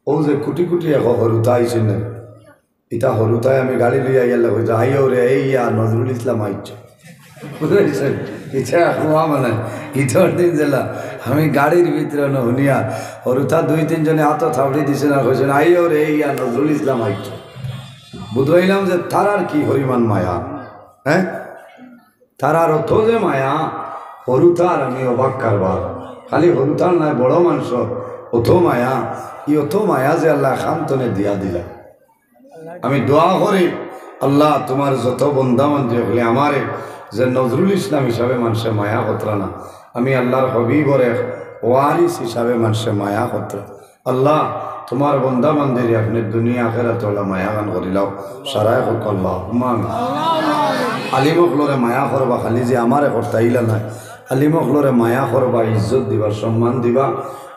ও যে কোটি কোটি এক হরুতা আইছেন ইটা হরুতায় আমি গাড়ি লইয়া গেলে হইতে আইও রে এই নজরুল ইসলাম আইছে বুঝেছেন ইচ্ছা হওয়া মানে ইটার দিন জেলা আমি গাড়ির ভিতরে শুনিয়া হরুতা 2-3 জনে হাত থাবড়ি দিছে না কইছেন আইও রে এই নজরুল ইসলাম আইছে বুঝাইলাম যে তারার কি হরিমান মায়া হ্যাঁ তারার অত যে মায়া হরুতার আমি অবাক কারবার খালি হরুতার নয় বড় মানুষ অত মায়া ই অত মায়া যে আল্লাহ খান্তনে দিয়া দিলা আমি দোয়া করি আল্লাহ তোমার যত বন্দাবান্ধি হলে আমারে যে নজরুল ইসলাম হিসাবে মানুষের মায়া কতরা না আমি আল্লাহর হবিবরে ওয়ারিস হিসাবে মানুষের মায়া কতরা আল্লাহ তোমার বন্দাবান্ধির আপনি দুনিয়া আখেরাত ওলা মায়া গান করিলাও সারাই হোক আল্লাহ আলিমকলরে মায়া করবা খালি যে আমারে করতাইলা নাই আলিমকলরে মায়া করবা ইজ্জত দিবা সম্মান দিবা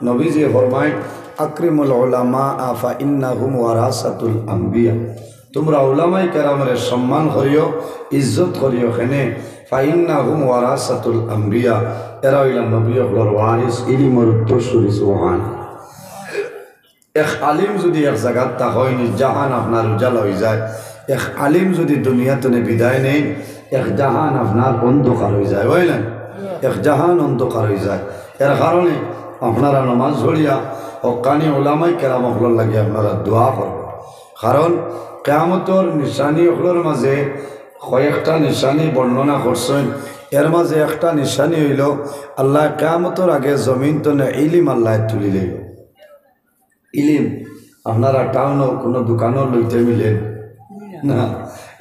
নবীজি ফরমায় আকরিমুল উলামা আফা ইন্নাহুম ওয়ারাসাতুল আম্বিয়া তোমরা উলামায়ে কেরামের সম্মান করিও ইজ্জত করিও কেনে ফা ইন্নাহুম ওয়ারাসাতুল আম্বিয়া এরা হইলা নবীর ওয়ারিস ইলমের উত্তরসূরি সুবহানাল্লাহ এক আলিম যদি এক জায়গাত তা হয়নি জাহান আপনার উজালা হয়ে যায় এক আলিম যদি দুনিয়াতে বিদায় নেই এক জাহান আপনার অন্ধকার হয়ে যায় বুঝলেন এক জাহান অন্ধকার হয়ে যায় এর কারণে আপনারা নামাজ ঝরিয়া হক্কানি ওলামাই কেরামকলর লাগে আপনারা দোয়া করবেন কারণ কিয়ামতর নিশানি ওগুলোর মাঝে কয়েকটা নিশানি বর্ণনা করছেন এর মাঝে একটা নিশানি হইল আল্লাহ কিয়ামতর আগে জমিন তো ইলিম আল্লাহ তুলি লইব ইলিম আপনারা টাউনও কোনো দোকানও লইতে মিলেন না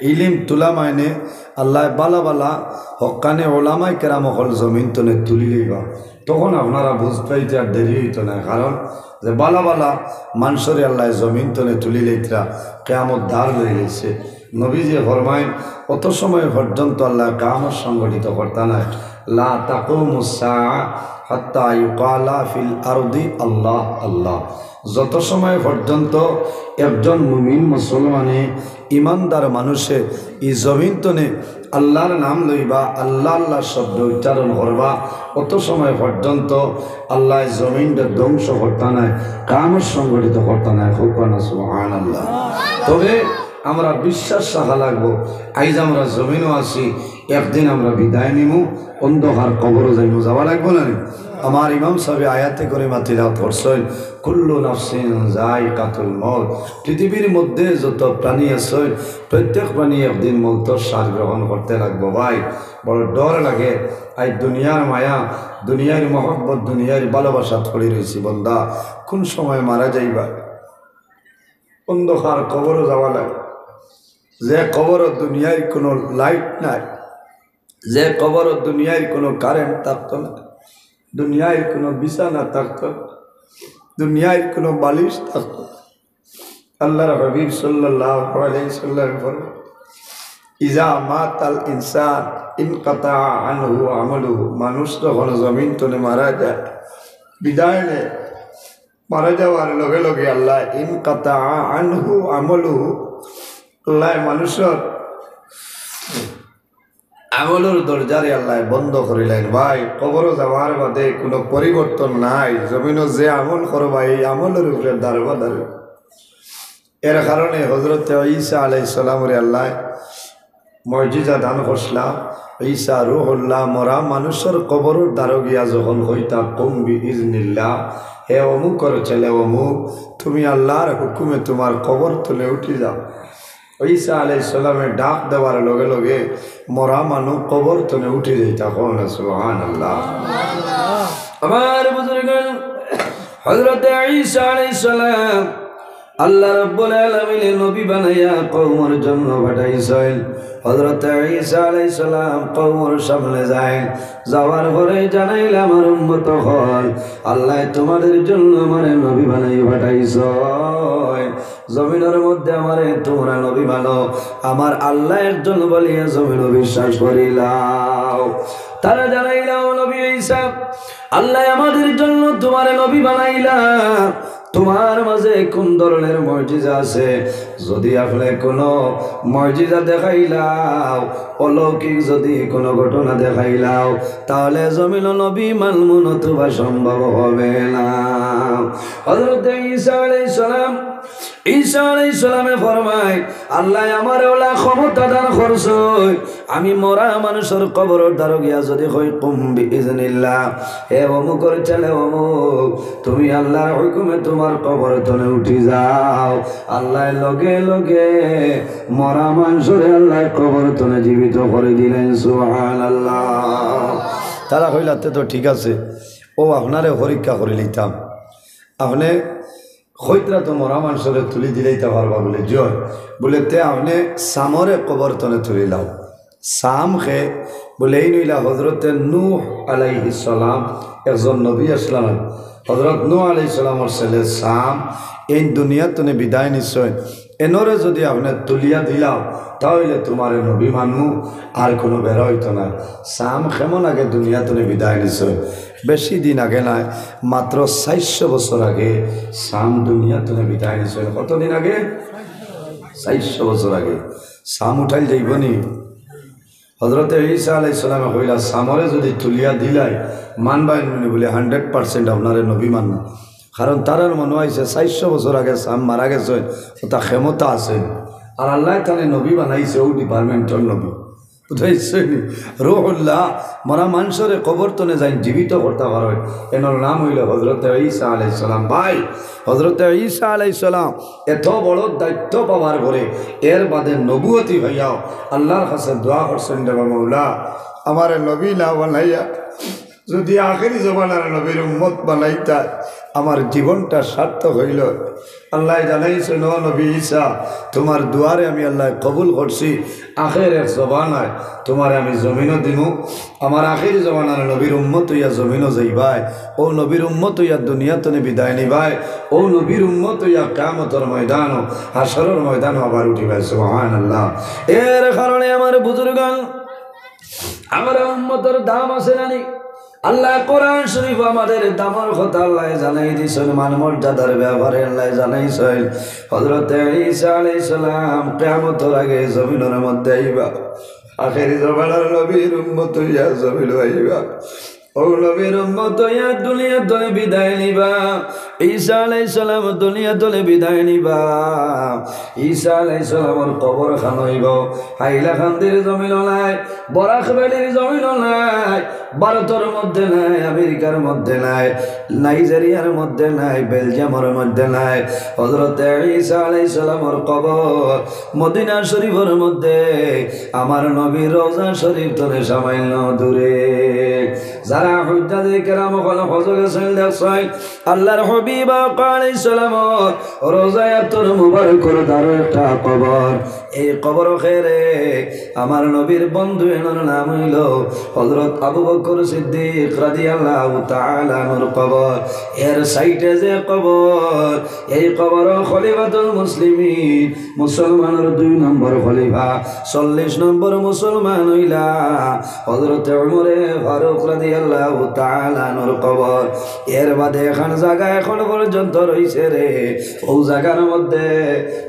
ইলিম তোলা মাইনে আল্লাহ বালা বালা হক্কানে ওলামাই কেরামকল জমিন তনে তুলি লইবা তখন আপনারা বুঝ পাইতে আর দেরি হইতো না কারণ যে বালা বালা মানুষরে আল্লাহ জমিন তনে তুলি লইতরা কেয়ামত দ্বার লই লইছে নবীজি ফরমাইন অত সময় পর্যন্ত আল্লাহ কিয়ামত সংগঠিত করতা না লা তাকুমুস সাআ হাত্তা ইউকালা ফিল আরদি আল্লাহ আল্লাহ যত সময় পর্যন্ত একজন মুমিন মুসলমানে ইমানদার মানুষে এই জমিন তনে আল্লাহর নাম লইবা আল্লাহ আল্লাহ শব্দ উচ্চারণ করবা অত সময় পর্যন্ত আল্লাহ জমিনটা ধ্বংস করতা নাই কিয়ামত সংগঠিত করতা নাই হুকনা সুবহানাল্লাহ তবে আমরা বিশ্বাস রাখা লাগবো আইজ আমরা জমিনও আছি একদিন আমরা বিদায় নিমু অন্ধকার কবরও যাইমু যাওয়া লাগবো না আমার ইমাম সাহেব আয়াতে করে মাতিরাত করছেন কুল্লু নাফসিন যায়কাতুল মউত পৃথিবীর মধ্যে যত প্রাণী আছে প্রত্যেক প্রাণী একদিন মৌতের স্বাদ গ্রহণ করতে লাগবো ভাই বড় ডর লাগে আই দুনিয়ার মায়া দুনিয়ার মহব্বত দুনিয়ার ভালোবাসা থড়ি রয়েছি বন্দা কোন সময় মারা যাইবা অন্ধকার কবরও যাওয়া লাগে যে কবর দুনিয়ার কোনো লাইট নাই যে কবর দুনিয়ার কোনো কারেন্ট থাকতো না দুনিয়ার কোনো বিছানা থাকতো দুনিয়ার কোনো বালিশ থাকতো আল্লাহর হাবিব সাল্লাল্লাহু আলাইহি সাল্লাম বলেন ইজা মাতাল ইনসান ইনকাতা আনহু আমালুহু মানুষ যখন জমিন তলে মারা যায় বিদায় নেয় মারা যাওয়ার লগে লগে আল্লাহ ইনকাতা আনহু আমালুহু আল্লাহ মানুষের আমলের দরজারে আল্লাহ বন্ধ করিলেন ভাই কবর যাওয়ার বাদে কোনো পরিবর্তন নাই জমিনও যে আমল করবা এই আমলের উপরে দাঁড়বা দাঁড়ে এর কারণে হজরত ঈসা আলাইহিস সালামের আল্লাহ মর্যাদা দান করছিলাম ঈসা রূহুল্লাহ মরা মানুষের কবরের দ্বারা গিয়া যখন হইতা কুম্বি ইজনিল্লাহ হে অমুকর ছেলে অমুক তুমি আল্লাহর হুকুমে তোমার কবর তুলে উঠি যাও ঈসা আলাইহিস সালামের ডাক দেওয়ার লগে লগে মরা মানুষ কবর তুলে উঠে যাইতা কোন সুবহানাল্লাহ আমার বুজুর্গগণ হযরত ঈসা আলাইহিস সালাম আল্লাহ রাব্বুল আলামিনের নবী বানাইয়া কওমের জন্য পাঠাইছেন হযরত ঈসা আলাইহিস সালাম কওমের সামনে যায় যাওয়ার পরে জানাইলা আমার উম্মত হল আল্লাহ তোমাদের জন্য আমারে নবী বানাই পাঠাইছেন জমিনের মধ্যে আমারে তোমরা নবী বানো আমার আল্লাহ একজন বলিয়া জমিন বিশ্বাস করিলাও তারা জানাইলাও নবী ঈসা আল্লাহ আমাদের জন্য তোমারে নবী বানাইলা তোমার মাঝে কোন ধরনের মর্যাদা আছে যদি আপনি কোনো মর্যাদা দেখাইলাও অলৌকিক যদি কোনো ঘটনা দেখাইলাও তাহলে জমিন নবী মানমু নতুবা সম্ভব হবে না হযরত ঈসা আলাইহিস সালাম ঈসা আলাইহিস সালামে ফরমায় আল্লাহ আমার ওলা ক্ষমতা দান করছে আমি মরা মানুষের কবর দ্বারা গিয়া যদি কই কুম বিইজনিল্লাহ হে অমুকর ছেলে অমুক তুমি আল্লাহর হুকুমে তোমার কবর তলে উঠি যাও আল্লাহ লগে লগে মরা মানুষের আল্লাহ কবর তলে জীবিত করে দিলেন সুবহানাল্লাহ তারা কইলাতে তো ঠিক আছে ও আপনারে পরীক্ষা করে লিতাম আপনি খৈতরা তো মরা মানুষের তুলি দিলেই তা পারবা বলে জয় বলে তে আপনি সামরে কবর তলে তুলি লাও সাম খে বলে এই নইলা হজরতে নূহ আলাইহিস সালাম একজন নবী আসলাম হজরত নূহ আলাইহিস সালামের ছেলে সাম এই দুনিয়া তনে বিদায় নিশ্চয় এনরে যদি আপনি তুলিয়া দিলাও তাহলে তোমার নবী মানমু আর কোনো বের হইতো না সাম কেমন আগে দুনিয়া তনে বিদায় নিশ্চয় বেশি দিন আগে নাই মাত্র 400 বছর আগে সাম দুনিয়া তনে বিদায় নিশ্চয় কতদিন আগে 400 বছর আগে সাম উঠাই যাইবনি হজরতে ঈসা আলাইহিস সালামে কইলা সামরে যদি তুলিয়া দিলাই মানবাই বলে 100% আপনারে নবী মানবো কারণ তারার মনে হয়েছে 400 বছর আগে সাম মারা গেছে তা ক্ষমতা আছে আর আল্লাহ তাহলে নবী বানাইছে ও ডিপার্টমেন্টাল নবী বুঝাইছে রুহুল্লাহ মরা মানুষের কবর তনে যাই জীবিত করতে পারে এনার নাম হইল হজরতে ঈসা আলাইহিস সালাম ভাই হজরতে ঈসা আলাইহিস সালাম এত বড় দায়িত্ব পাওয়ার পরে এর বাদে নবুয়তি হইয়াও আল্লাহর কাছে দোয়া করছেন দেবা মৌলা আমার নবী না বানাইয়া যদি আখেরি জমানার নবীর উম্মত বানাইতা আমার জীবনটা সার্থক হইল আল্লাহ জানাইছে নবী ঈসা তোমার দুয়ারে আমি আল্লাহ কবুল করছি আখেরের জমানায় তোমার আমি জমিনও দিমু আমার আখেরি জমানার নবীর উম্মত হইয়া জমিনও যাইবাই ও নবীর উম্মত হইয়া দুনিয়া তনে বিদায় নিবাই ও নবীর উম্মত হইয়া কিয়ামতের ময়দানও হাশরের ময়দানও আবার উঠিবাই সুবহানাল্লাহ এর কারণে আমার বুজুর্গান আমার উম্মতের দাম আছে নানি আল্লাহ কোরআন শরীফ আমাদের দামের কথা আল্লাহ জানাই দিয়েছেন মান মর্যাদার ব্যাপারে আল্লাহ জানাইছেন হযরত ঈসা আলাইহিস সালাম কিয়ামতের আগে জমিনের মধ্যে আইবা আখেরি জমানার নবীর উম্মত হইয়া জমিন আইবা ও নবীর উম্মত হইয়া দুনিয়া তলে বিদায় নিবা ঈসা আলাইহিস সালাম দুনিয়া তলে বিদায় নিবা ঈসা আলাইহিস সালামের কবর খান হইব হাইলাকান্দির জমিন নাই বরাকবাড়ির জমিন নাই ভারতের মধ্যে নাই আমেরিকার মধ্যে নাই নাইজেরিয়ার মধ্যে নাই বেলজিয়ামের মধ্যে নাই হযরত ঈসা আলাইহিস সালামের কবর মদিনা শরীফের মধ্যে আমার নবীর রওজা শরীফ তলে সামান্য দূরে যারা হুজ্জাতে কেরাম ওখানে হজ গেছেন দেখছেন আল্লাহর হাবিব আলাইহিস সালাম রওজায়াতুল মুবারকের দ্বারে একটা কবর এই কবর খেরে আমার নবীর বন্ধু এনার নাম হইল হযরত আবু বকর সিদ্দিক রাদিয়াল্লাহু তাআলা আনহুর কবর এর সাইডে যে কবর এই কবর খলিফাতুল মুসলিমিন মুসলমানের 2 নম্বর খলিফা 40 নম্বর মুসলমান হইলা হযরত ওমর ফারুক রাদিয়াল্লাহু তাআলা আনহুর কবর এর বাদে এখন জায়গা এখন পর্যন্ত রইছে রে ও জায়গার মধ্যে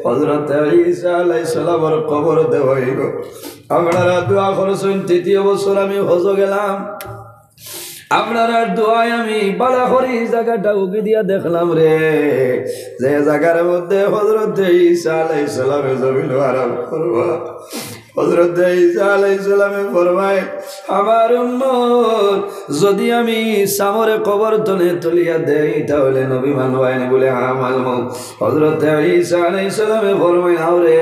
হযরত ঈসা আলাইহিস সালামের কবর দেওয়া হইব আপনারা দোয়া করেছেন 3য় বছর আমি হজ গেলাম আপনারা দোয়ায় আমি বাড়া করি জায়গাটা উকি দিয়া দেখলাম রে যে জায়গার মধ্যে হযরত ঈসা আলাইহিস সালামের জমিন আরাম করবা হযরত ঈসা আলাইহিস সালামে ফরমায় আমার উম্মত যদি আমি সামরে কবর তলে তুলিয়া দেই তাহলে নবী মানবাই না বলে হ্যাঁ মানবো হযরত ঈসা আলাইহিস সালামে ফরমায় নাও রে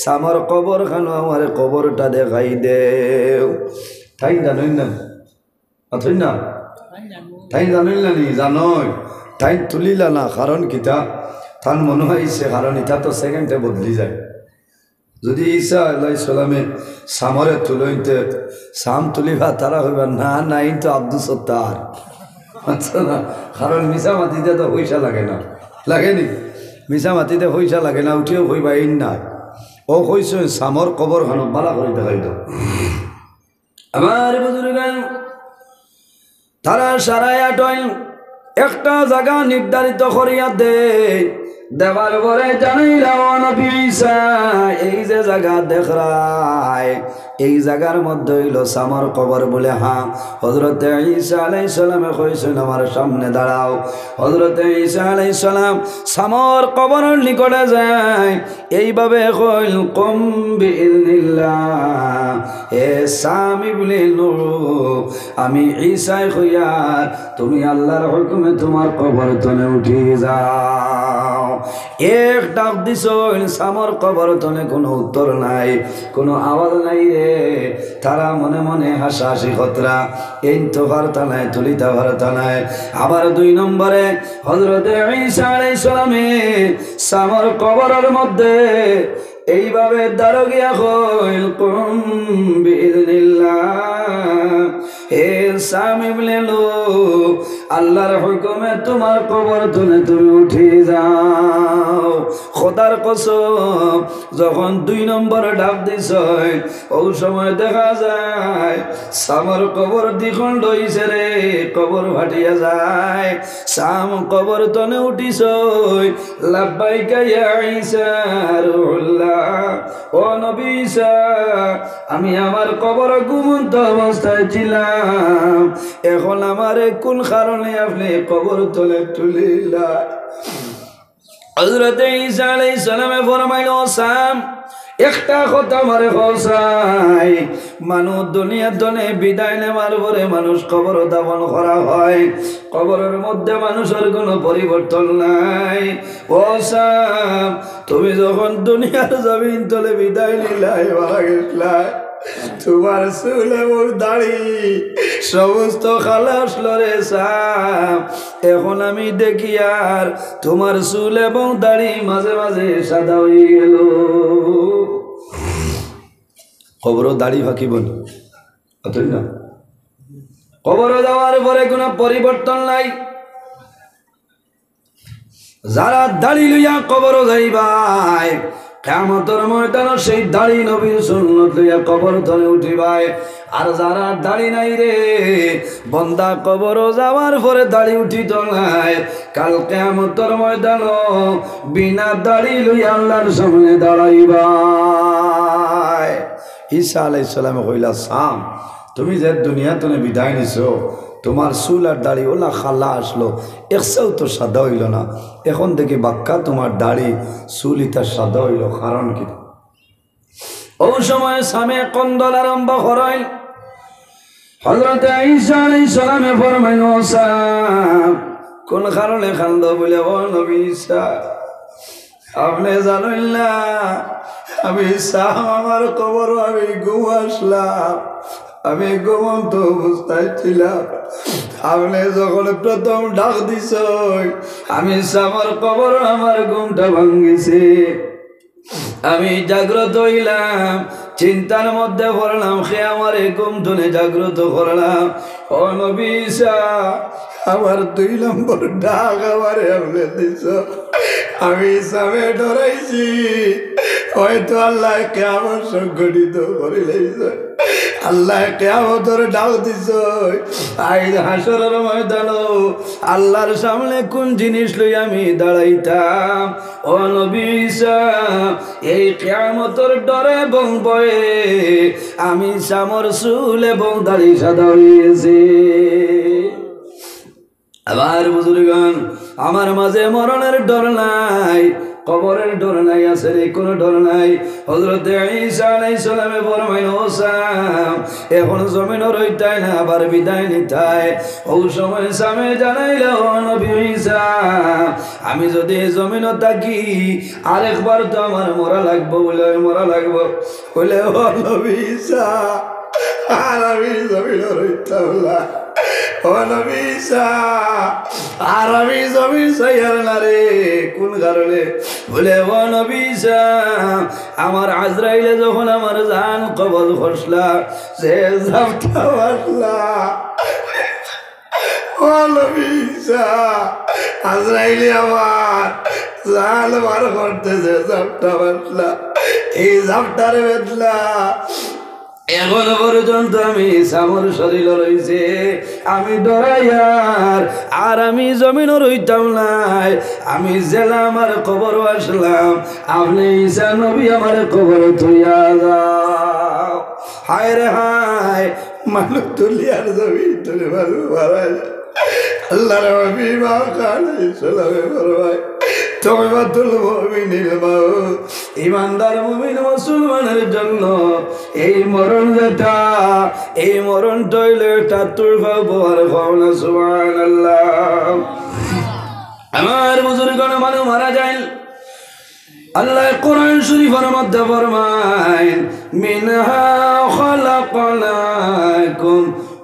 সামর কবর খানো আমার কবরটা দেখাই দেও তাই জানেন না আছেন না তাই জানেন না নি জানোই তাই তুলিলা না কারণ কিতা তার মনে হয়েছে কারণ এটা তো সেকেন্ডে বদলি যায় যদি ঈসা আলাইহিস সালামে সামরে তুলইতে সাম তুলিবা তারা হইবা না নাই তো আব্দুল সত্তার আচ্ছা না কারণ মিশা মাটিতে তো পয়সা লাগে না লাগেনি মিশা মাটিতে পয়সা লাগে না উঠিও হইবা এই না ও কইছে সামর কবর খানো বালা করে দেখাই দাও আমার বুজুর্গান তারা সারায় আটয় একটা জায়গা নির্ধারিত করিয়া দে দেবার পরে জানাইলাম নবী ঈসা এই যে জায়গা দেখরাই এই জায়গার মধ্যে হইল সামর কবর বলে হ্যাঁ হযরতে ঈসা আলাইহিস সালামে কইছেন আমার সামনে দাঁড়াও হযরতে ঈসা আলাইহিস সালাম সামর কবরের নিকটে যায় এইভাবে কইল কুম বিইذنিল্লাহ হে সাম ইবনে নূহ আমি ঈসাই কইয়ার তুমি আল্লাহর হুকুমে তোমার কবর তলে উঠি যাও এক ডাক দিছ সামর কবর তলে কোনো উত্তর নাই কোনো আওয়াজ নাই রে তারা মনে মনে হাসাহাসি খতরা এই তো বার্তা নাই তুলিতা বার্তা নাই আবার 2 নম্বরে হযরতে ঈসা আলাইহিস সালামে সামর কবরের মধ্যে এইভাবে দাঁড়িয়ে কইল কুম বিইذنিল্লাহ হে সাম ইবনে নূহ আল্লাহর হুকুমে তোমার কবর তুলে তুমি উঠে যাও খোদার কসম যখন 2 নম্বর ডাক দিছ ওই সময় দেখা যায় সামর কবর দ্বিগুণ লইছে রে কবর ফাটিয়া যায় সাম কবর তনে উঠিস লাব্বাইকা ইয়া ঈসা রুহুল্লাহ ও নবী ঈসা আমি আমার কবর ঘুমন্ত অবস্থায় ছিলাম এখন আমারে কোন কারণে আপনি কবর তলে তুলিলা হযরত ঈসা আলাইহিস সালামে ফরমাইল সাম একটা কথা আমারে কওসাই মানুষ দুনিয়ার জন্য বিদায় নেওয়ার পরে মানুষ কবর দাফন করা হয় কবরের মধ্যে মানুষের কোনো পরিবর্তন নাই ও সাম তুমি যখন দুনিয়ার জমিন তলে বিদায় নিলাই মারা গেছলাই তোমার চুল এবং দাড়ি সমস্ত খালাস লরে সাম এখন আমি দেখি আর তোমার চুল এবং দাড়ি মাঝে মাঝে সাদা হয়ে গেল কবর দাড়ি ফাঁকি বল অতই না কবর যাওয়ার পরে কোনো পরিবর্তন নাই যারা দাড়ি লইয়া কবর যাইবাই কিয়ামতের ময়দানে সেই দাড়ি নবীর সুন্নাত লইয়া কবর তলে উঠিবাই আর যারা দাড়ি নাই রে বন্দা কবর যাওয়ার পরে দাড়ি উঠিত নাই কাল কিয়ামতের ময়দানে বিনা দাড়ি লইয়া আল্লাহর সামনে দাঁড়াইবাই ঈসা আলাইহিস সালাম কইলা সাম তুমি যে দুনিয়া তনে বিদায় নিছো তোমার চুল আর দাড়ি ওলা খালা আসলো একসাও তো সাদা হইল না এখন দেখি বাক্কা তোমার দাড়ি চুল ইতা সাদা হইল কারণ কি ওই সময় সামে কন্দল আরম্ভ করাই হযরত ঈসা আলাইহিস সালামে ফরমাইল সাম কোন কারণে কান্দ বলে ও নবী ঈসা আপনি জানেন না আমি সাম আমার কবর আমি ঘুম আসলাম আমি ঘুমন্ত অবস্থায় ছিলাম আপনি যখন প্রথম ডাক দিছ আমি সামর কবর আমার ঘুমটা ভাঙ্গিছে আমি জাগ্রত হইলাম চিন্তার মধ্যে পড়লাম সে আমার ঘুম ধরে জাগ্রত করলাম ও নবী ঈসা আমার 2 নম্বর ডাক আমারে আপনি দিছ আমি সামনে ডরাইছি হয়তো আল্লাহ কিয়ামত সংঘটিত করে লাইছে আল্লাহ কিয়ামতের ডাক দিছ আইজ হাসরের ময়দানে আল্লাহর সামনে কোন জিনিস লই আমি দাঁড়াইতাম ও নবী ঈসা এই কিয়ামতের ডরে এবং ভয়ে আমি সামর চুল এবং দাড়ি সাদা হয়েছে আবার বুজুর্গান আমার মাঝে মরণের ডর নাই কবরের ডর নাই আছে কোনো ডর নাই হযরত ঈসা আলাইহিস সালামে ফরমাইল সাম এখন জমিনও রইতাই না আবার বিদায় নিতাই ওই সময় সামে জানাইল নবী ঈসা আমি যদি জমিনও থাকি আরেকবার তো আমার মরা লাগবো বলে মরা লাগবো বলে ও নবী ঈসা আর আমি জমিনও রইতাম না ও নবী ঈসা আর আমি জমিন সাইয়ার না রে কোন কারণে বলে ও নবী ঈসা আমার আজরাইলে যখন আমার জান কবজ খসলা সে ঝাপটা বাসলা ও নবী ঈসা আজরাইলে আমার জান বার করতেছে ঝাপটা বাসলা এই ঝাপটারে বেদলা এখন পর্যন্ত আমি সামর শরীর রইছে আমি ডরাইয়ার আর আমি জমিনও রইতাম নাই আমি জেলা আমার কবর আসলাম আপনি ঈসা নবী আমার কবর থইয়া যাও হায় রে হায় মানুষ তুলিয়ার জমি তুলে মানুষ মারা যায় আল্লাহর নবী মা কানে সালামে ফরমায় তওবাতুল মুমিনিল মাউত ঈমানদার মুমিন মুসলমানের জন্য এই মরণ যেটা এই মরণ টইলে টাতুর উপহার খাওনা সুবহানাল্লাহ আমার বুজুর্গণ মানুষ মারা যায় আল্লাহ কোরআন শরীফের মধ্যে ফরমায় মিনহা খালাকনাকুম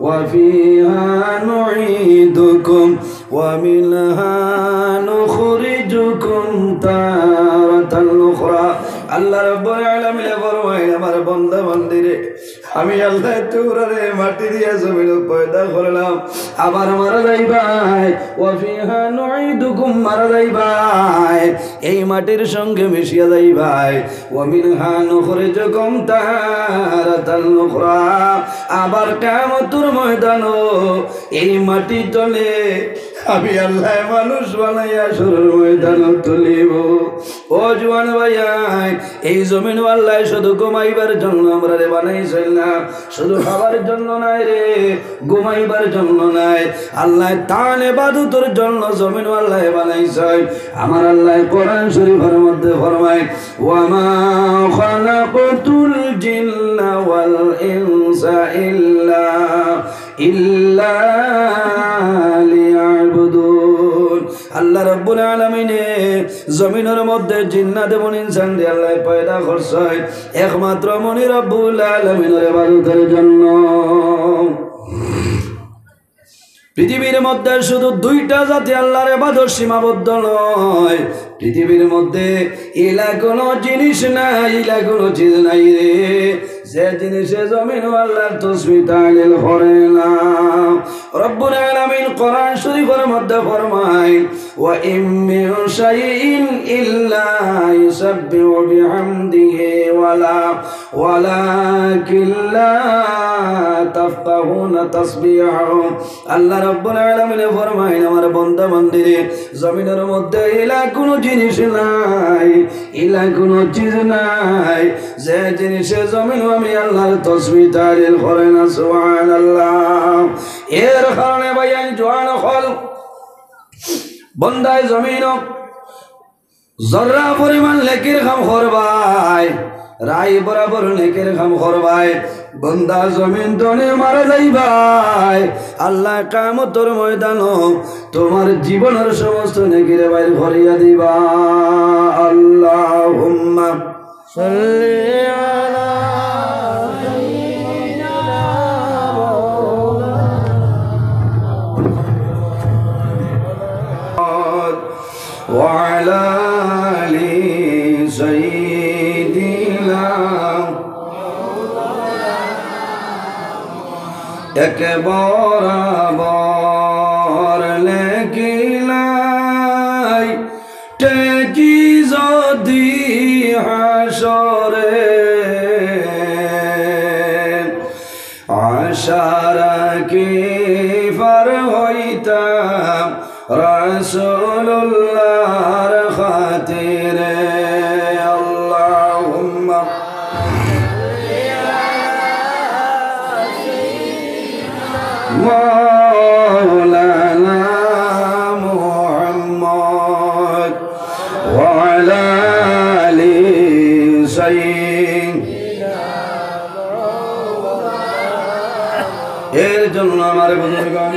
ওয়া ফিহা নুঈদুকুম ওয়া মিনহা নুখরিজুকুম তারাতান উখরা আল্লাহ রাব্বুল আলামিন ফরমায় আমার বান্দা বান্দিরে আমি আল্লাহ তোরে মাটি দিয়ে জমিন পয়দা করলাম আবার মারা যাইবাই ওয়া ফিহা নুঈদুকুম মারা যাইবাই এই মাটির সঙ্গে মিশিয়া যাইবাই ওয়া মিনহা নুখরিজুকুম তারাতান উখরা আবার কিয়ামতের ময়দানে এই মাটি তলে আমি আল্লাহ মানুষ বানাইয়া সুরের ময়দান তুলিব ও জওয়ান ভাইয়াই এই জমিন আল্লাহ শুধু ঘুমাইবার জন্য আমরা রে বানাইছেন না শুধু খাবার জন্য নাই রে ঘুমাইবার জন্য নাই আল্লাহ তান ইবাদতের জন্য জমিন আল্লাহ বানাইছেন আমার আল্লাহ কোরআন শরীফের মধ্যে ফরমায় ওয়া মা খালাকতুল জিন্না ওয়াল ইনসা ইল্লা লিয়াবুদুন আল্লাহ রাব্বুল আলামিন জমিনের মধ্যে জিন্নাত এবং ইনসান দিয়ে আল্লাহ পয়দা করছেন একমাত্র মনি রাব্বুল আলামিনের ইবাদতের জন্য পৃথিবীর মধ্যে শুধু দুইটা জাতি আল্লাহর ইবাদত সীমাবদ্ধ নয় পৃথিবীর মধ্যে ইলা কোনো জিনিস নাই ইলা কোনো চিজ নাই রে যে জিনিসে জমিন আল্লাহর তাসবিহ তাহলিল করে না রব্বুল আলামিন কোরআন শরীফের মধ্যে ফরমায় ওয়া ইম মিন শাইইন ইল্লা ইউসাব্বিহু বিহামদিহি ওয়ালাকিন লা তাফকাহুনা তাসবিহাহু আল্লাহ রব্বুল আলামিন ফরমায় আমার বান্দা বান্দিরে জমিনের মধ্যে ইলা কোনো জিনিস নাই ইলা কোনো চিজ নাই যে জিনিসে জমিন আমি আল্লাহর তাসবিহ তাহলিল করে না সুবহানাল্লাহ এর কারণে ভাইয়ান জওয়ান হল বন্দায় জমিন জর্রা পরিমাণ নেকির কাম করবাই রাই বরাবর নেকির কাম করবাই বন্দা জমিন তনে মারা যাইবাই আল্লাহ কিয়ামতের ময়দানে তোমার জীবনের সমস্ত নেকির বাইর ভরিয়া দিবা আল্লাহুম্মা সাল্লি আলা وعلى آل سيدنا এক বরাবর লেখিলাই টেকি যদি হাসরে আশা রাখি পার হইতাম রাসূলুল্লাহর খাতিরে আল্লাহুম্মা মাওলানা মুহাম্মদ ওয়া আলা আলি সাইয়্যিদিনা এর জন্য আমার বুজুর্গগণ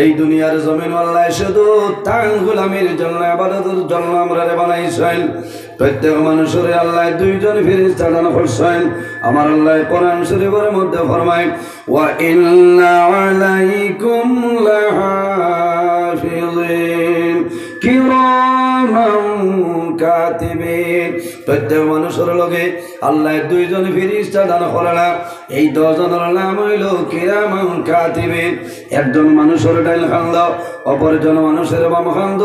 এই দুনিয়ার জমিন আল্লাহ শুধু তার গোলামির জন্য ইবাদতের জন্য আমরা বানাইছেন প্রত্যেক মানুষের আল্লাহ দুইজন ফেরেশতা দান করছেন আমার আল্লাহ কোরআন শরীফের মধ্যে ফরমায় ওয়া ইন্না আলাইকুম লাহাফিজিন কিরামান কাতিবিন প্রত্যেক মানুষের লগে আল্লাহ দুইজন ফেরেশতা দান করেনা এই দুজনের নাম হইল কিরামান কাতিবিন একজন মানুষের ডাইন খান্দ অপরজন মানুষের বাম খান্দ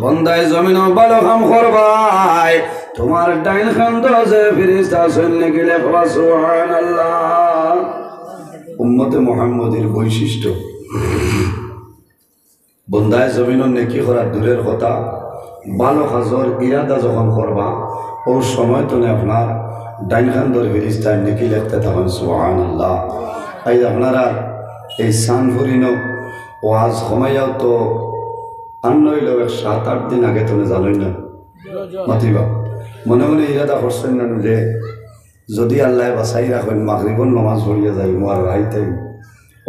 বন্দায় জমিন ভালো কাম করবাই তোমার ডাইন খান্দ যে ফেরেশতা সৈন্য গেলে সুবহানাল্লাহ উম্মতে মুহাম্মদের বৈশিষ্ট্য বন্দায় জমিনের নেকি করার দূরের কথা ভালো কাজের ইরাদা যখন করবা ও সময় তো আপনার ডাইন খান্দর ফেরেশতা নেকি লিখতে থাকেন সুবহানাল্লাহ এই আপনারা এই সানফুরিন ওয়াজ সময়ও তো আন্নইল 7-8 দিন আগে তুমি জানোই না মাতিবা মনে মনে ইরাদা করছেন না যে যদি আল্লাহ বাঁচাই রাখেন মাগরিবর নামাজ পড়িয়া যাই মোর রাইতে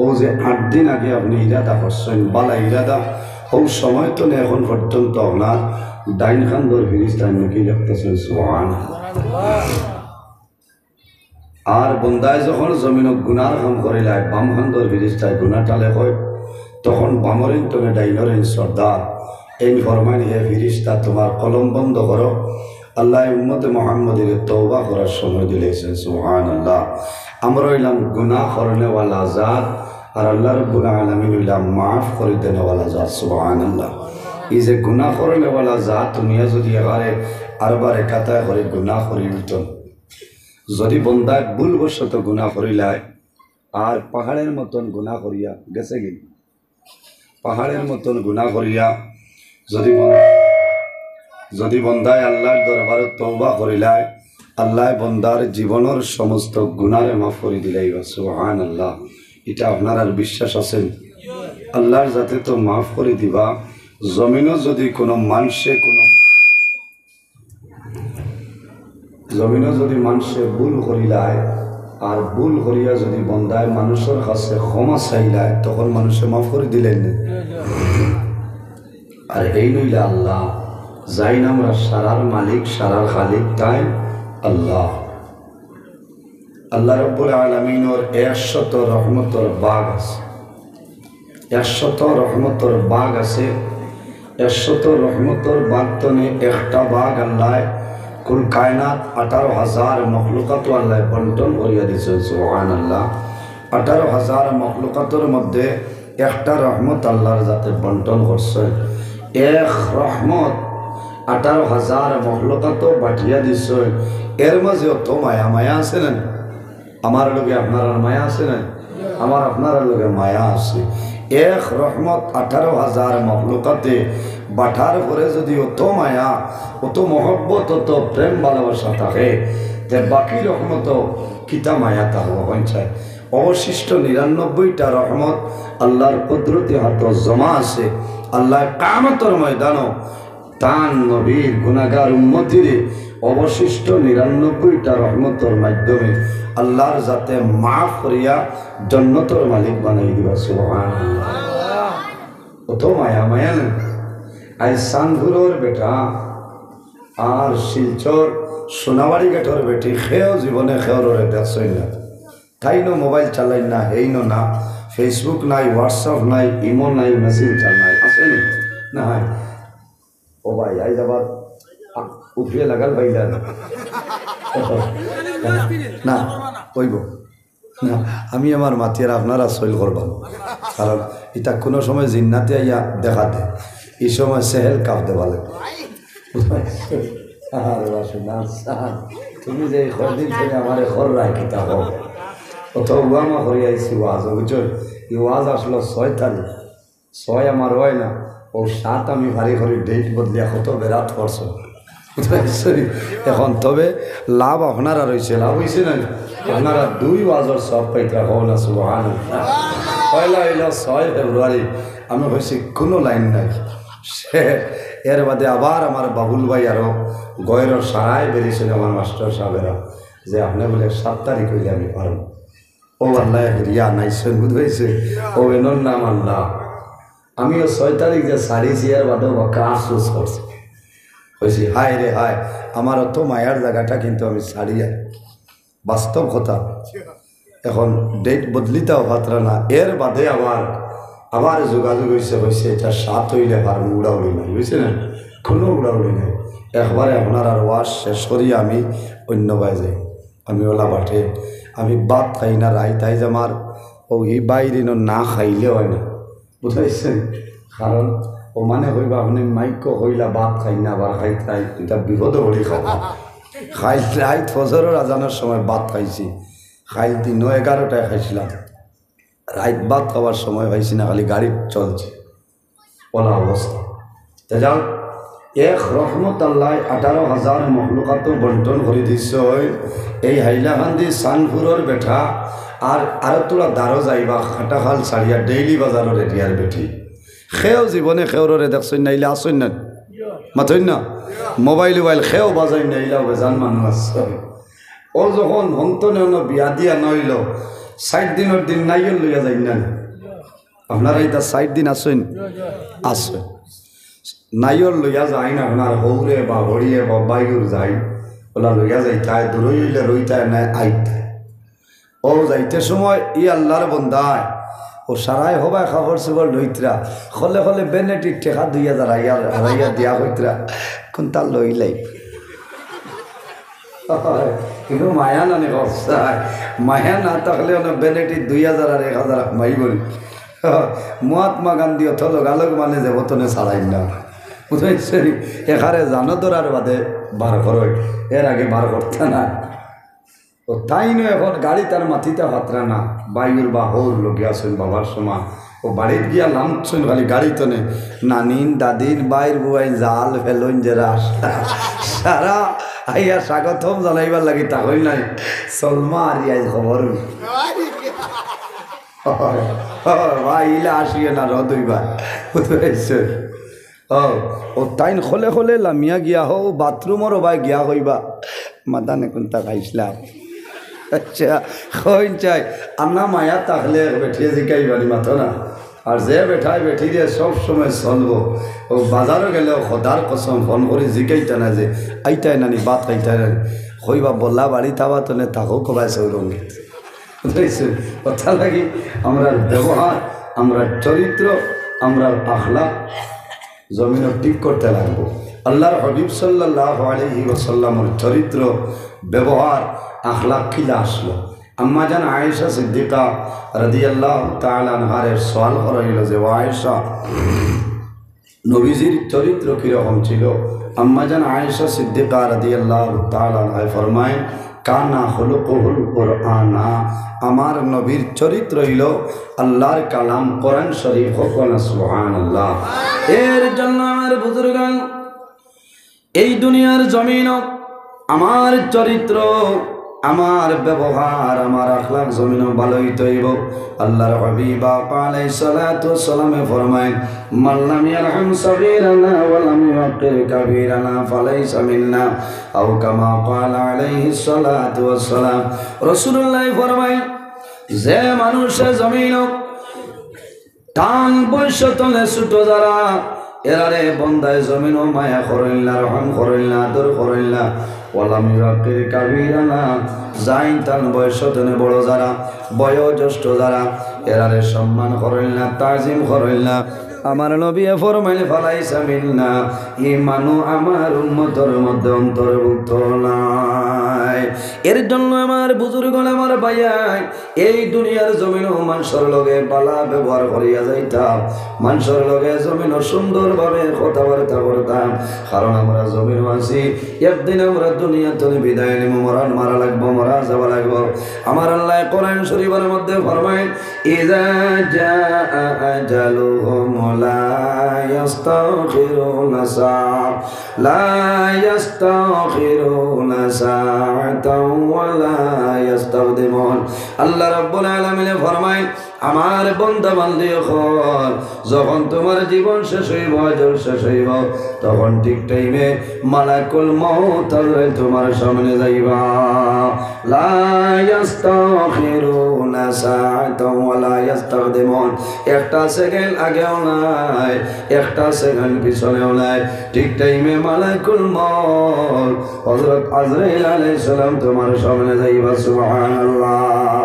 ও যে 8 দিন আগে আপনি ইরাদা করছেন বালা ইরাদা ও সময় তো এখন পর্যন্ত আপনার ডাইন খান্দর ফেরেশতা নাকি লিখতেছেন সুবহানাল্লাহ আর বন্দায় যখন জমিনত গুনার কাম করিলায় বাম খান্দর ফেরেশতায় গুনাহ টালে হয় তখন বামরিন তুমি ডাইনরিন সর্দার এই ফরমান হে ফেরেশতা তোমার কলম বন্ধ করো আল্লাহ উম্মতে মুহাম্মদের তওবা করার সময় দিলেছেন সুবহানাল্লাহ আমরা হইলাম গুনাহ করনেওয়ালা জাত আর আল্লাহ রাব্বুল আলামিন হইলাম মাফ করে দেনেওয়ালা জাত সুবহানাল্লাহ এই যে গুনাহ করনেওয়ালা জাত তুমি যদি আরবারে কাতায় করে গুনাহ করি উঠন যদি বন্দায় ভুলবশত গুনাহ করিলায় আর পাহাড়ের মতন গুনাহ করিয়া গেছে কি পাহাড়ের মতন গুনাহ করিয়া যদি বন্দায় আল্লাহর দরবারে তওবা করিলায় আল্লাহ বন্দার জীবনের সমস্ত গুনারে মাফ করে দিলাই সুবহানাল্লাহ এটা আপনার আর বিশ্বাস আছেন আল্লাহর যাতে তো মাফ করে দিবা জমিনও যদি কোনো মানুষে ভুল করিলায় আর ভুল করিয়া যদি বন্দায় মানুষের কাছে ক্ষমা চাইলায় তখন মানুষে মাফ করে দিলেন না আর এই নইলে আল্লাহ যাই না আমরা সারার মালিক সারার খালিক তাই আল্লাহ আল্লাহ রাব্বুল আলামিনের 100 রহমতের বাগ আছে 100 রহমতের বাগ আছে 100 রহমতের বাগ তনে একটা বাগ আল্লাহ কুল কায়নাত 18,000 মখলুকাত আল্লাহ বন্টন করিয়া দিয়েছেন সুবহানাল্লাহ 18,000 মখলুকাতের মধ্যে একটা রহমত আল্লাহর যাতে বন্টন করছে এক রহমত 18,000 মখলুকাত বাটিয়া দিছে এর মাঝে তো মায়া আছে না আমার লগে আপনার মায়া আছে না আমার আপনার লগে মায়া আছে এক রহমত 18,000 মখলুকাতে বাঠার পরে যদি অত মায়া অত মহব্বত অত প্রেম ভালোবাসা থাকে তে বাকি রহমত কিতা মায়া থাকবো পঞ্চায় অবশিষ্ট 99টা রহমত আল্লাহর কুদরতি হাত জমা আছে আল্লাহ কিয়ামতের ময়দানও তান নবীর গুনাহগার উম্মতিরে অবশিষ্ট 99টা রহমতের মাধ্যমে আল্লাহর যাতে মাফ করিয়া জান্নাতের মালিক বানাই দিবা সুবহানাল্লাহ অত মায়া মায়া না আই সানভুরর বেটা আর শিলচর সোনাবাড়ি গেটর বেটি খেয়েও জীবনে খেয়রে দেখছই না তাইনো মোবাইল চালাই না হেইনো না ফেসবুক নাই হোয়াটসঅ্যাপ নাই ইমো নাই মেসেঞ্জার নাই আছে না হয় ও ভাই আই যাবার উঠিয়ে লাগাল পাইলা না কইব না আমি আমার মাতিয়ার আপনারা সইল করবাম কারণ এটা কোনো সময় জিন্নাতে আইয়া দেখাতে এই সময় সেহেল কাপ দেওয়া লাগে তুমি যে কদিন থেকে আমার ঘর রায় কিতাব কত উয়ামা করে আইসি ওয়াজ বুঝছো এই ওয়াজ আসলো 6 তারিখ 6 আমার হয় না ও 7 আমি ভারী করে ডেট বদলিয়া কত বেরাত করছো এখন তবে লাভ আপনারা রয়েছে লাভ হয়েছে না আপনারা 2 ওয়াজের সব পাইতা হও না সুবহানাল্লাহ পয়লা হইল 6 ফেব্রুয়ারি আমি হয়েছি কোনো লাইন নাই সে এর বাদে আবার আমার বাবুল ভাই আরও গয়ের সারাই বেরিয়েছিল আমার মাস্টার সাহেবেরা যে আপনি বলে 7 তারিখ হইলে আমি পারব ও আল্লাহ রিয়া নাইছেন বুঝ হয়েছে ও এনর নাম আল্লাহ আমিও 6 তারিখ যে সারিছি এর বাদেও বাক্কা আফসোস করছি হয়েছি হায় রে হায় আমার অত মায়ার জায়গাটা কিন্তু আমি ছাড়িয়ে বাস্তব কথা এখন ডেট বদলিতাও ভাতরা না এর বাদে আবার যোগাযোগ হয়েছে এটা 7 হইলে পারবো উড়াউড়ি নাই বুঝছে না কোনো উড়াউড়ি নেই। একবারে আপনার আর ওয়াশ শেষ করি আমি অন্য বাজে আমি ওলা বাটে আমি বাদ খাই না রাই তাই যে আমার ওই বাইরে না খাইলে হয় না, বুঝাইছেন? কারণ ও মানে হইবা আপনি মাইক্য হইলা বাদ খাই না আবার খাই তাই এটা বিপদ হলি খাওয়া খাই রাইত ফজরের আজানোর সময় বাদ খাইছি, খাই 11টায় খাইছিলাম, রাইত বাদ খাওয়ার সময় পাইছি না, খালি গাড়ি চলছে ওলা অবস্থা। তে যাও এক রহমত আল্লাহ 18,000 মখলুকাত বন্টন করে দিচ্ছে। এই হাইলাকান্দি সানপুরের বেঠা আর তোলা দারো যাইবা খাটাখাল ছাড়িয়া ডেইলি বাজারের এরিয়ার বেঠি সেও জীবনে সেওরে দেখছেন নাইলে আসেন না মাথইন না মোবাইল সেও বাজাই নাইলা বেজান মানুষ আছে। ও যখন হন্তনে বিয়া দিয়া নইল 60 দিনের দিন নাইল লইয়া যাই না, আপনারা এটা 60 দিন আসেন আছে নাইর লইয়া যায় না, আপনার হৌরে বা হরিয়ে বা বাইর যাই ওলা লইয়া যাইতায় দূরই হইলে রইতায় না আইতায়। ও যাইতে সময় ই আল্লাহর বন্দায় ও সারাই হবায় খাবার চুবর লইতরা হলে হলে বেনেটির টেকা 2000 হারাইয়া দিয়া হইতরা কোন তার লইলাই কিন্তু মায়া নানি অবস্থায় মায়া না থাকলে বেনেটি 2000 আর 1000 মাই বলি মহাত্মা গান্ধী অথল গালক মানে যে বতনে ছাড়াই না, বুঝেছি? এখানে জানো তোর বাদে বার করো, এর আগে বার করতে না। ও তাই নয় এখন গাড়ি তার মাথিতে হাতরা না বাইর বা হৌর লোকে আসেন বাবার সময় ও বাড়িতে গিয়া নামছেন খালি গাড়িতে নে নানিন দাদিন বাইর বুয়াই জাল ফেলুন যে সারা আইয়া স্বাগতম জানাইবার লাগি তা হই নাই সলমা আর ইয়াই খবর ভাই ইলা আসিয়ে না রদইবার, বুঝেছে? ও তাইন খলে খলে লামিয়া গিয়া হো বাথরুমেরও ভাই গিয়া হইবা মাদানে কোনটা খাইছিলাম। আচ্ছা কইন চাই আন্না মায়া তাহলে বেঠিয়ে জিকাইবানি মাথো না, আর যে বেঠায় বেঠি দিয়ে সব সময় চলবো ও বাজারও গেলেও খদার কসম ফোন করে জিকাইতা না যে আইতাই নানি বাত খাইতাই নানি হইবা বললা বাড়ি থাবা তলে তাকেও কবাই সৌরঙ্গিত, বুঝেছে? কথা লাগি আমরা ব্যবহার আমরা চরিত্র আমরা আখলাক জমিন ঠিক করতে লাগবো। আল্লাহর হাবিব সাল্লাল্লাহু আলাইহি ওয়াসাল্লামের চরিত্র ব্যবহার আখলাক কিলা আসলো। আম্মা জান আয়েশা সিদ্দিকা রাদিয়াল্লাহু তাআলা আনহার সওয়াল করা হইল যে আয়েশা নবীজির চরিত্র কীরকম ছিল? আম্মা জান আয়েশা সিদ্দিকা রাদিয়াল্লাহু তাআলা আনহা ফরমায় কানা খুলুকুল কুরআনা, আমার নবীর চরিত্র হইল আল্লাহর কালাম কোরআন শরীফ। হোক সুবহানাল্লাহ। এর জন্য আমার বুজুর্গান এই দুনিয়ার জমিন আমার চরিত্র আমার ব্যবহার আমার আখলাক জমিন ভালো হইতে হইব। আল্লাহর হাবিব আলাইহিস সালাতু ওয়াস সালামে ফরমায় মাল্লাম ইয়ারহাম সাগীরানা ওয়া লাম ইউকির কাবীরানা ফালাইসা মিন্না আও কামা ক্বালা আলাইহিস সালাতু ওয়াস সালাম। রাসূলুল্লাহ ফরমায় যে মানুষে জমিন টান বৈশ্য তলে ছোট যারা এরারে বন্দায় জমিন মায়া করিল্লা রহম করিল্লা আদর করিল্লা ওয়ালাম ইউকির কাবীরানা যাইন টান বৈশ্য তলে বড় যারা বয়োজ্যেষ্ঠ যারা এরারে সম্মান করিল্লা তাজিম করিল্লা আমার নবী ফরমাইলে ফালাইসা মিন্না এই মানু আমার উম্মতের মধ্যে অন্তর্ভুক্ত নাই। এর জন্য আমার বুজুর্গ আমার ভাইয়াই এই দুনিয়ার জমিন মানুষের লগে বালা ব্যবহার করিয়া যাইতাম, মানুষের লগে জমিন সুন্দরভাবে কথাবার্তা করতাম, কারণ আমরা জমিন আছি একদিন আমরা দুনিয়া থেকে বিদায় নিব, মরান মারা লাগবো, মরা যাওয়া লাগবো। আমার আল্লাহ কোরআন শরীফের মধ্যে ফরমায় ইযা জাআ আজালুহুম লা ইস্তাখিরুনা সাআ লা ইস্তাখিরুনা সাআতাও ওয়া লা ইস্তাকদিমুন। আল্লাহ রাব্বুল আলামিন ফরমায় আমার বান্দা বান্দি হল যখন তোমার জীবন শেষ হইব আজল শেষ হইব তখন ঠিক টাইমে মালাকুল মউত তোমার সামনে যাইবা। লা ইস্তাখিরুনা সাআতাও ওয়া লা ইস্তাকদিমুন। একটা সেকেন্ড আগেও নাই একটা সেকেন্ড পিছনেও নাই, ঠিক টাইমে মালাকুল মউত হযরত আজরাইল আলাইহিস সালাম তোমার সামনে যাইবা। সুবহানাল্লাহ।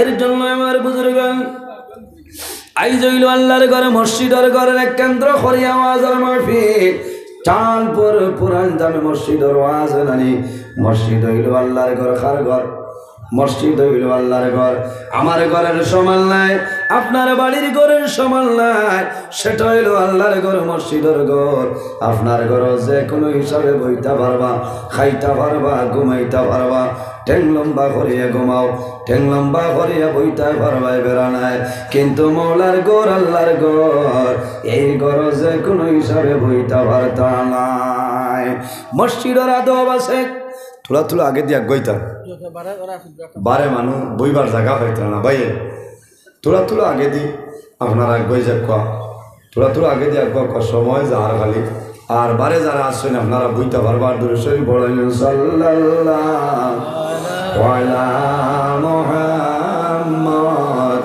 এর জন্য আমার বুজুর্গান আইজ হইল আল্লাহর ঘরে মসজিদের ঘরের এক কেন্দ্র করি আওয়াজের মাহফিল চাঁদপুর পুরান জামে মসজিদের ওয়াজ নানি মসজিদ হইল আল্লাহর ঘর কার ঘর মসজিদ হইল আল্লাহর ঘর আমার ঘরের সমান নাই আপনার বাড়ির ঘরের সমান নাই সেটা হইল আল্লাহর ঘর মসজিদের ঘর আপনার ঘর যে কোনো হিসাবে বইতে পারবা খাইতে পারবা ঘুমাইতে পারবা ঠেং লম্বা করিয়া ঘুমাও ঠেং লম্বা করিয়া বইতে পারবাই বেড়া নাই কিন্তু মৌলার ঘর আল্লাহর ঘর এই ঘর যে কোনো হিসাবে বইতে পারতা নাই মসজিদের আদব আছে থোড়া থোড়া আগে দিয়া গইতা বারে মানুষ বইবার জায়গা হইতো না ভাই থোড়া থোড়া আগে দি আপনারা গই যা কোয়া থোড়া থোড়া আগে দিয়া কোয়া সময় যার খালি আর বারে যারা আসছেন আপনারা বইতে পারবার দূরে শরীফ বলেন সাল্লাল্লাহু আলা মুহাম্মদ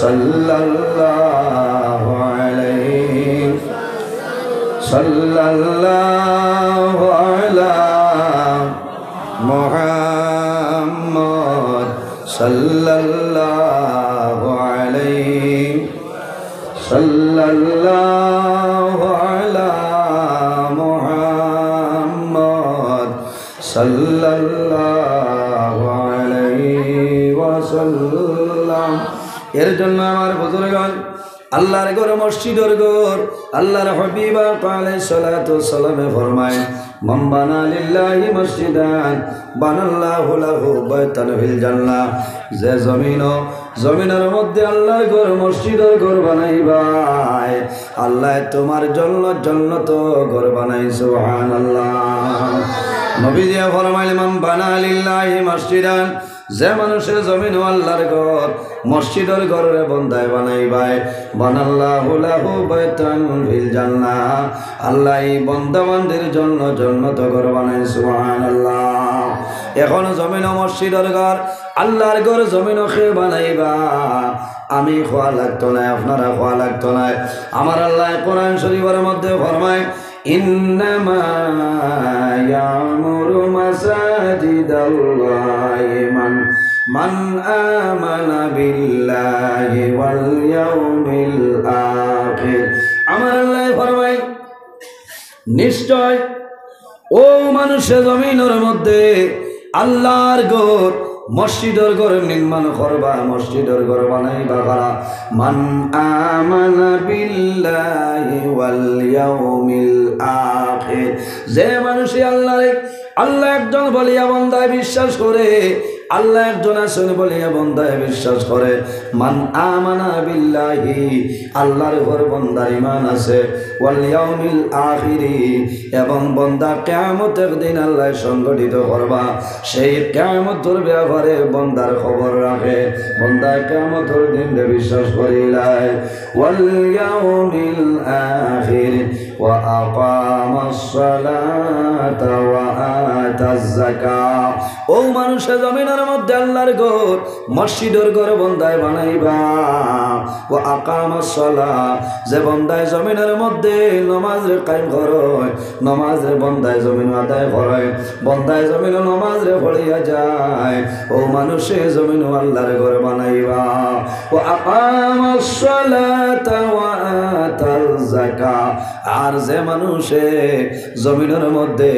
সাল্লাল্লাহু আলাইহি সাল্লাল্লাহু আলা মুহাম্মদ সাল্লাল্লাহু আলাইহি সাল্লাল্লাহু আলা মুহাম্মদ সাল্লাল্লাহু আলাইহি ওয়াসাল্লাম এর জন্য আমার বুজুর্গগণ আল্লাহর ঘর মসজিদের ঘর আল্লাহর হাবিব আলাইহিস সালাতু ওয়াস সালামে ফরমায় মান বানা লিল্লাহি মসজিদান বানাল্লাহু লাহু বাইতান ফিল জান্নাহ যে জমিনের মধ্যে আল্লাহর ঘর মসজিদের ঘর বানাইবাই আল্লাহ তোমার জন্য জান্নাত ঘর বানাই সুবহানাল্লাহ নবীজি ফরমাইলেন মান বানা লিল্লাহি মসজিদান যে মানুষের জমিন আল্লাহর ঘর মসজিদের ঘরে বন্দায় বানাইবাই বানাল্লাহু লাহু বাইতান ফিল জান্নাহ আল্লাহ এই বন্দাবান্দির জন্য জান্নাত ঘর বানাই সুবহানাল্লাহ এখন জমিন মসজিদের ঘর আল্লাহর ঘর জমিন খে বানাইবা আমি খোয়া লাগতো না আপনারা খোয়া লাগতো না আমার আল্লাহ কোরআন শরীফের মধ্যে ফরমায় ইন্নামা ইয়ামুরু মাসাজিদাল্লাহি মান আমানা বিল্লাহি ওয়াল ইয়াউমিল আখির আমার আল্লাহ ফরমায় নিশ্চয় ও মানুষের জমিনের মধ্যে আল্লাহর ঘর মসজিদের ঘর নির্মাণ করবা মসজিদের ঘর বানাইবা কারা মান আমানা বিল্লাহি ওয়াল ইয়াউমিল আখির যে মানুষ আল্লাহ একজন বলিয়া বান্দায় বিশ্বাস করে আল্লাহ একজন আছেন বলিয়া বান্দায় বিশ্বাস করে মান আমানা বিল্লাহি আল্লাহর উপর বান্দার ঈমান আছে ওয়াল ইয়াউমিল আখিরি এবং বান্দা কিয়ামতের দিন আল্লাহ সংগঠিত করবা সেই কিয়ামতের ব্যাপারে বান্দার খবর রাখে বান্দা কিয়ামতের দিন বিশ্বাস করিলাই ওয়াল ইয়াউমিল আখির ওয়া আকামাস সালাতা ওয়া আতাজ যাকাত ও মানুষের জমিনের মধ্যে আল্লাহর ঘর মসজিদের ঘর বন্দায় বানাইবা ও আকামাস সালাত যে বন্দায় জমিনের মধ্যে নামাজ রে কায়েম করে নামাজ রে বন্দায় জমিন আদায় করে বন্দায় জমিন নামাজ রে পড়িয়া যায় ও মানুষের জমিন আল্লাহর ঘর বানাইবা ও আকামাস সালাতা ওয়া আতাজ যাকাত আর যে মানুষে জমিনের মধ্যে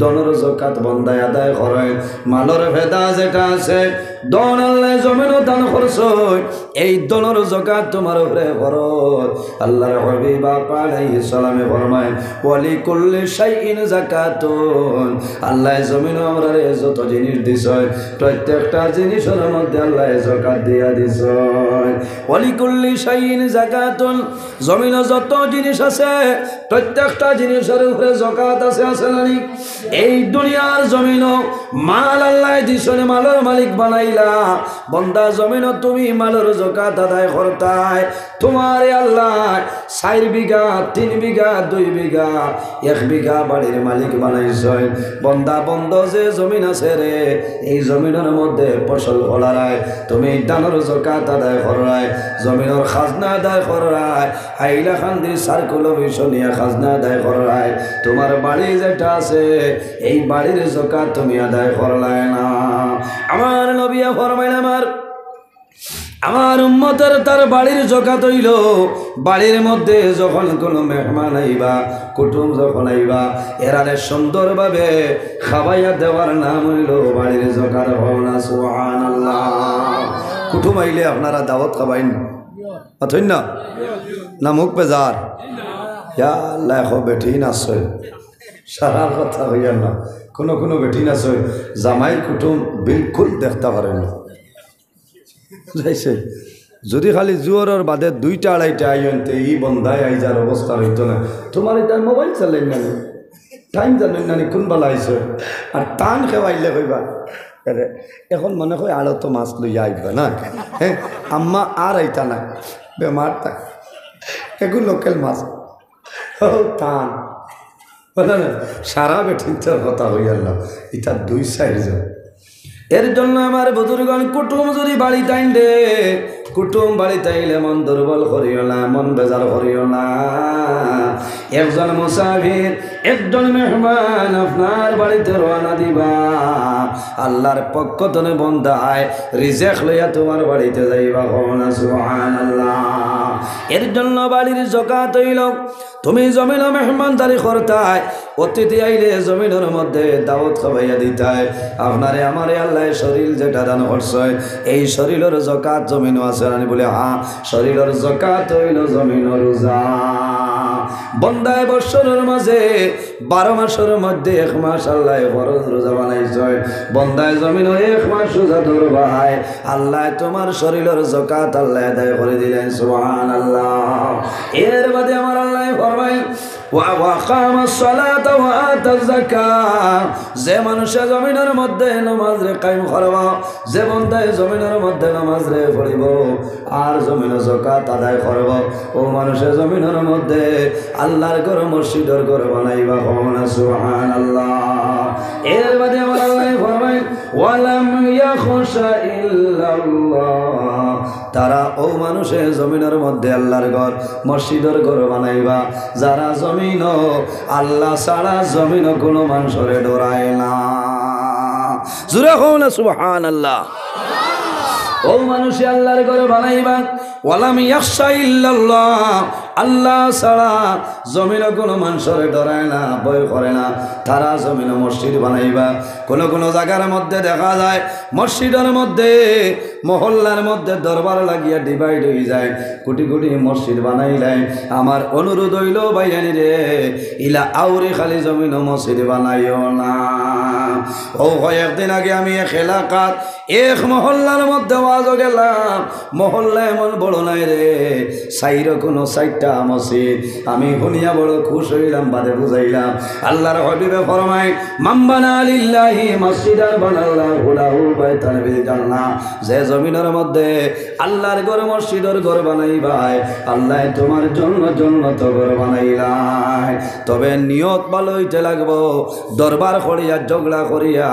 দনের যাকাত বন্দায় আদায় করে মালর ভেদা যেটা আছে দন আল্লাহ জমিনও দান করছো এই দনের যাকাত তোমার উপরে ফরজ আল্লাহর হাবিব আলাইহিস সালামে ফরমায় ওয়ালি কুল্লি শাইইন যাকাতুন আল্লাহ জমিনও আমরারে যত জিনিস দিছয় প্রত্যেকটা জিনিসের মধ্যে আল্লাহ যাকাত দিয়া দিছয় ওয়ালি কুল্লি শাইইন যাকাতুন জমিনে যত জিনিস আছে প্রত্যেকটা জিনিসের উপরে যাকাত আছে না নি এই দুনিয়ার জমিনও মাল আল্লাহ দিছনে মালের মালিক বানাইলা বন্দা জমিনও তুমি মালের যাকাত আদায় করতাই তোমার আল্লাহ 4 বিঘা 3 বিঘা 2 বিঘা 1 বিঘা বাড়ির মালিক বানাইছয় বন্দা বন্ধ যে জমিন আছে রে এই জমিনের মধ্যে ফসল ফলারায় তুমি দানের যাকাত আদায় করায় জমিনের খাজনা আদায় করায় আইলা খান্দি সার্কুল মিশনিয়া খাজনা আদায় করায় তোমার বাড়ি যেটা আছে এই বাড়ির যাকাত তুমি আদায় করলাই না আমার নবী ফরমাইলেন আমার আমার উম্মতের তার বাড়ির জকাত হইল বাড়ির মধ্যে যখন কোনো মেহমান আইবা কুটুম যখন আইবা এরারে সুন্দরভাবে খাওয়াইয়া দেওয়ার নাম হইল বাড়ির জকাত। হওনা সুবহানাল্লাহ। কুটুম আইলে আপনারা দাওয়াত খাবাইন অথই না মুখ বেজার ইয়া আল্লাহ এখন বেঠি নাচয় সারা কথা হইয়া না কোনো কোনো বেঠি নাচয় জামাইর কুটুম বিলকুল দেখতে পারে না যাইছে যদি খালি জোয়ারের বাদে 2টা 2:30 আইতে এই বন্ধায় আই যার অবস্থা হইতো না। তোমার এটা মোবাইল চালেন না টাইম জানেন না কোন বেলা আইছে আর টান খেবাইলে কইবা এখন মনে হয় আরো তো মাছ লইয়া আইবা না। হ্যাঁ আম্মা আর আইতা না বেমার থাক এগুলো লোকাল মাছ টান বলে না সারা বেঠিনটার কথা হইয়া না এটা 2 সাইড যায়। এর জন্য আমার বুজুর্গণ কুটুম যদি বাড়িতে আইলে কুটুম বাড়িতে আইলে মন দুর্বল করিও না মন বেজার করিও না। একজন মুসাফির একজন মেহমান আপনার বাড়িতে রওনা দিবা আল্লাহর পক্ষ থেকে বন্দায় রিজেক লইয়া তোমার বাড়িতে যাইবা। হওনা সুবহানাল্লাহ। এর জন্য বাড়ির যাকাত হইল তুমি জমিন মেহমানদারি করতাই অতিথি আইলে জমিনের মধ্যে দাওয়াত খাওয়াইয়া দিতাই। আপনারে আমারে আল্লাহ শরীর যেটা দান করছে এই শরীরের যাকাত জমিনও আছে আমি বলে হ্যাঁ শরীরের যাকাত হইল জমিনের রোজা। বন্দায় বৎসরের মাঝে 12 মাসের মধ্যে 1 মাস আল্লাহ ফরজ রোজা বানাইছে। বন্দায় জমিনও 1 মাস রোজা ধরবাই আল্লাহ তোমার শরীরের যাকাত আল্লাহ আদায় করে দিলেন। সুবহানাল্লাহ। এর বাদে আমার আল্লাহ ফরমায় যে মানুষে জমিনের মধ্যে নামাজ রে কায়েম করব যে বন্দায় জমিনের মধ্যে নামাজ রে পড়িব আর জমিনে যাকাত আদায় করব ও মানুষে জমিনের মধ্যে আল্লাহর ঘর মসজিদের ঘর বানাইবা। হওনা সুবহানাল্লাহ। এর বাদে আমার আল্লাহ ফরমায় ওয়ালাম ইয়াখশা ইল্লাল্লাহ তারা ও মানুষে জমিনের মধ্যে আল্লাহর ঘর মসজিদের ঘর বানাইবা যারা জমিন আল্লাহ ছাড়া জমিন কোনো মানুষরে ডরায় না। জোরে হওনা সুবহানাল্লাহ। ও মানুষে আল্লাহর ঘর বানাইবা ওয়ালাম ইয়াখশা ইল্লাল্লাহ আল্লাহ ছাড়া জমিন কোনো মানুষরে ডরায় না ভয় করে না তারা জমিন মসজিদ বানাইবা। কোনো কোনো জায়গার মধ্যে দেখা যায় মসজিদের মধ্যে মহল্লার মধ্যে দরবার লাগিয়া ডিভাইড হয়ে যায় কোটি কোটি মসজিদ বানাইলাই। আমার অনুরোধ হইল ভাইয়ানি রে ইলা আউরে খালি জমিন মসজিদ বানাইও না। ও কয়েকদিন আগে আমি এক এলাকার এক মহল্লার মধ্যে ওয়াজ গেলাম মহল্লা এমন বড় নাই রে সাইর কোনো 4টা মসজিদ আমি শুনিয়া বড় খুশ হইলাম বাদে বুঝাইলাম আল্লাহর হাবিবে ফরমায় মাম্বানা লিল্লাহি মসজিদান বানাল্লাহু লাহু বাইতান ফিল জান্নাহ যে জমিনের মধ্যে আল্লাহর ঘর মসজিদের ঘর বানাইবাই আল্লাহ তোমার জন্য জান্নাত ঘর বানাইলাই। তবে নিয়ত ভালো হইতে লাগবো দরবার করিয়া ঝগড়া করিয়া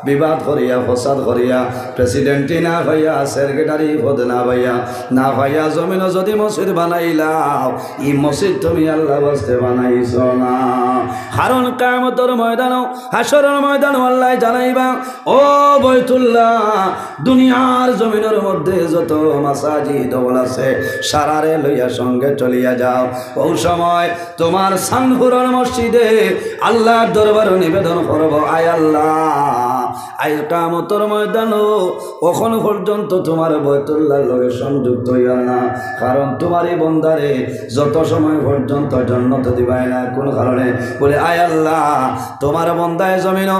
বিবাদ করিয়া ফসাদ করিয়া প্রেসিডেন্টই না হইয়া সেক্রেটারি পদ না ভাইয়া জমিন যদি মসজিদ বানাইলাও ই মসজিদ তুমি আল্লাহ বাস্তে বানাইছ না। কারণ কিয়ামতের ময়দান হাসরের ময়দান আল্লাহ জানাইবা ও বাইতুল্লাহ দুনিয়ার জমিনের মধ্যে যত মাসাজিদ আছে সারারে লইয়া সঙ্গে চলিয়া যাও। ও সময় তোমার সানহুরের মসজিদে আল্লাহর দরবারে নিবেদন করব আয় আল্লাহ আই কিয়ামতের ময়দান ওখন পর্যন্ত তোমার বাইতুল্লাহর লগে সংযুক্ত হইয়া না। কারণ তোমারই বন্দারে যত সময় পর্যন্ত জান্নাত দিবাই না কোন কারণে বলে আয় আল্লাহ তোমার বন্দায় জমিন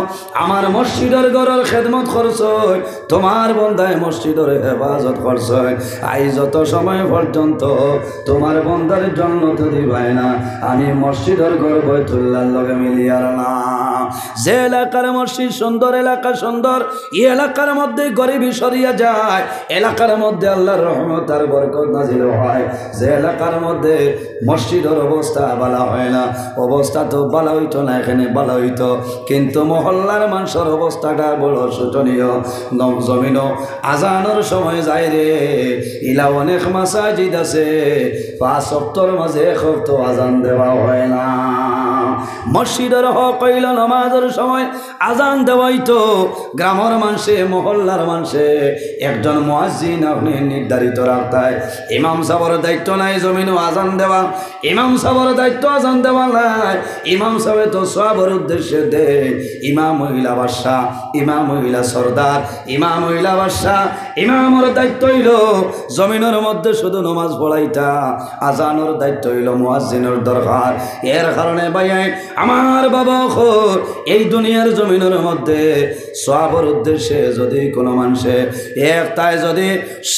আমার মসজিদের ঘরের খেদমত করছ তোমার বন্দায় মসজিদের হেফাজত করছ আই যত সময় পর্যন্ত তোমার বন্দারে জান্নাত দিবাই না আমি মসজিদের ঘর বাইতুল্লাহর লগে মিলিয়ার না। যে এলাকার মসজিদ সুন্দর এলাকা সুন্দর এই এলাকার মধ্যে গরিবী সরিয়া যায় এলাকার মধ্যে আল্লাহর রহমত আর বরকত নাজিল হয়। যে এলাকার মধ্যে মসজিদের অবস্থা ভালো হয় না অবস্থা তো ভালো হইতো না এখানে ভালো হইতো কিন্তু মহল্লার মানুষের অবস্থাটা বড় শোচনীয়। জমিন আজানের সময় যায় রে ইলা অনেক মাসাজিদ আছে 5 ওয়াক্তের মাঝে 1 ওয়াক্ত আজান দেওয়া হয় না। মসজিদের হক হইল নামাজের সময় আজান দেওয়াইতো গ্রামের মানুষে মহল্লার মানুষে একজন মুয়াজ্জিন আপনি নির্ধারিত রাখতায় ইমাম সাহেবের দায়িত্ব নাই জমিনও আজান দেওয়া ইমাম সাহেবের দায়িত্ব আজান দেওয়া নাই ইমাম সাহেব তো সবার উদ্দেশ্যে দে ইমাম মহিলা বাদশা ইমাম মহিলা সর্দার ইমাম মহিলা বাদশা ইমামের দায়িত্ব হইল জমিনের মধ্যে শুধু নামাজ পড়াইতা আজানের দায়িত্ব হইল মুয়াজ্জিনের দরকার এর কারণে ভাই আমার বাবা এই দুনিয়ার জমিনের মধ্যে সবার উদ্দেশ্যে যদি কোনো মানুষে একটায় যদি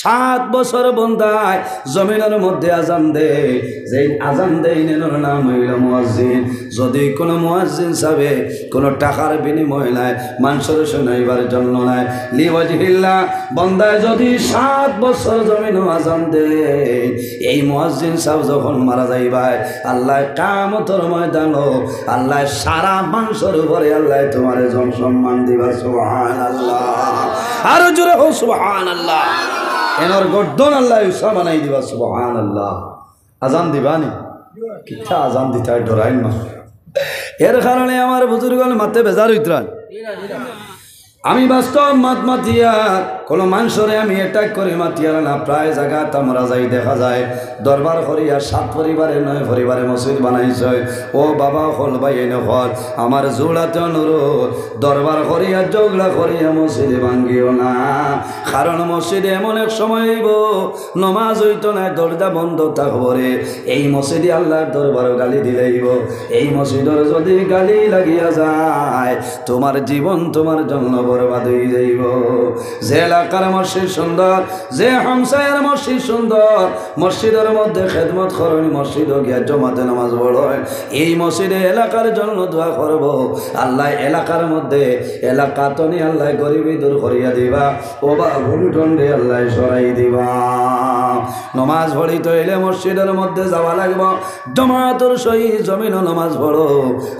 7 বছর বন্ধায় জমিনের মধ্যে আজান দে যে আজান দেয় নেনোর নাম হইল মুয়াজ্জিন যদি কোনো মুয়াজ্জিন সাবে কোনো টাকার বিনিময় নাই মানুষের শুনাইবার জন্য নাই লিওয়াজহিল্লাহ বন্দায় যদি 7 বছর জমিনও আজান দে এই মুয়াজ্জিন সাহেব যখন মারা যাইবাই আল্লাহ কিয়ামতের ময়দানে আল্লাহ সারা মানুষের উপরে আল্লাহ তোমার জন সম্মান দিবা সুবহানাল্লাহ আর জোরে হো সুবহানাল্লাহ এনর গর্দন আল্লাহ উসা বানাই দিবা সুবহানাল্লাহ আজান দিবানি কিচ্ছা আজান দিতে ডরাইন না এর কারণে আমার বুজুর্গল মাতে বেজার হইতরান আমি বাস্তব মাত মাতিয়া কোনো মানুষরে আমি অ্যাটাক করে মাতিয়ার না প্রায় জায়গা আমরা যাই দেখা যায় দরবার করিয়া 7 পরিবারে 9 পরিবারে মসজিদ বানাইছে ও বাবা হল ভাই এনে হল আমার জোড়াতে অনুরোধ দরবার করিয়া জগলা করিয়া মসজিদ ভাঙ্গিও না কারণ মসজিদে এমন এক সময় হইব নমাজ হইতো না দরজা বন্ধ থাকবরে এই মসজিদে আল্লাহর দরবারও গালি দিলেইব এই মসজিদের যদি গালি লাগিয়া যায় তোমার জীবন তোমার জন্য বরবাদ হয়ে যাইব যে এলাকার মসজিদ সুন্দর যে হামসায়ের মসজিদ সুন্দর মসজিদের মধ্যে খেদমত করেন মসজিদ গিয়া জমাতে নামাজ পড়েন এই মসজিদে এলাকার জন্য দোয়া করব আল্লাহ এলাকার মধ্যে এলাকা তনি আল্লাহ গরিবী দূর করিয়া দিবা ও বা ঘুমটন্ডে আল্লাহ সরাই দিবা নমাজ পড়িত এলে মসজিদের মধ্যে যাওয়া লাগব জমাতের সহিত জমিন নমাজ পড়ো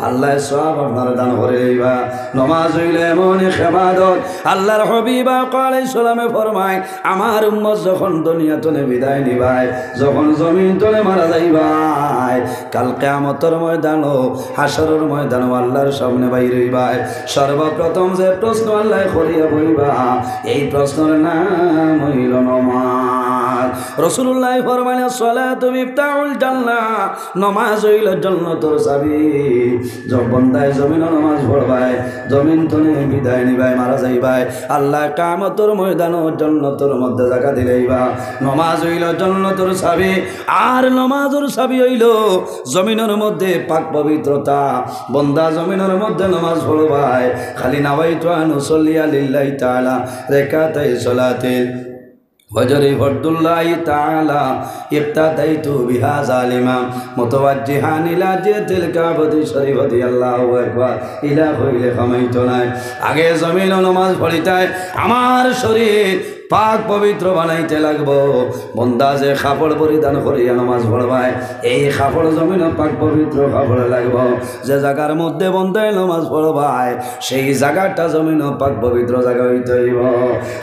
আল্লাহ সওয়াব আপনার দান করে দিবা নমাজ হইলে এমন ইবাদত আল্লাহর হাবিব আলাইহিস সালামে ফরমায় আমার উম্মত যখন দুনিয়া তনে বিদায় নিবাই যখন জমিন তনে মারা যাইবাই কাল কিয়ামতের ময়দানও হাসরের ময়দানও আল্লাহর সামনে বাইর হইবাই সর্বপ্রথম যে প্রশ্ন আল্লাহ করিয়া বইবা এই প্রশ্নের নাম হইল নামাজ রাসূলুল্লাহ ফরমায় সালাতু মিফতাহুল জান্নাহ নামাজ হইল জান্নাতের চাবি যখন বান্দায় জমিন নামাজ পড়বাই জমিন তনে বিদায় নিবাই মারা যাইবাই আল্লাহ কিয়ামতের ময়দানে জান্নাতের মধ্যে জায়গা দিলেইবা নামাজ হইল জান্নাতের চাবি আর নামাজের চাবি হইল জমিনের মধ্যে পাক পবিত্রতা বান্দা জমিনের মধ্যে নামাজ পড়বাই খালি নাওয়াইতু আন উসাল্লিয়া লিল্লাহি তাআলা রাকাতাই সালাতিল وجري فرد الله تعالى اقتديت بهذا الإمام متوجها إلى جهة الكعبة الشريفة الله أكبر إلى خيل خميتنا আগে জমিন নামাজ পড়িতায় আমার শরীর পাক পবিত্র বানাইতে লাগবো বন্দা যে কাপড় পরিধান করিয়া নামাজ পড়বায় এই কাপড় জমিন পাক পবিত্র কাপড় লাগবো যে জায়গার মধ্যে বন্দায় নামাজ পড়বায় সেই জায়গাটা জমিন পাক পবিত্র জায়গা হইতে হইব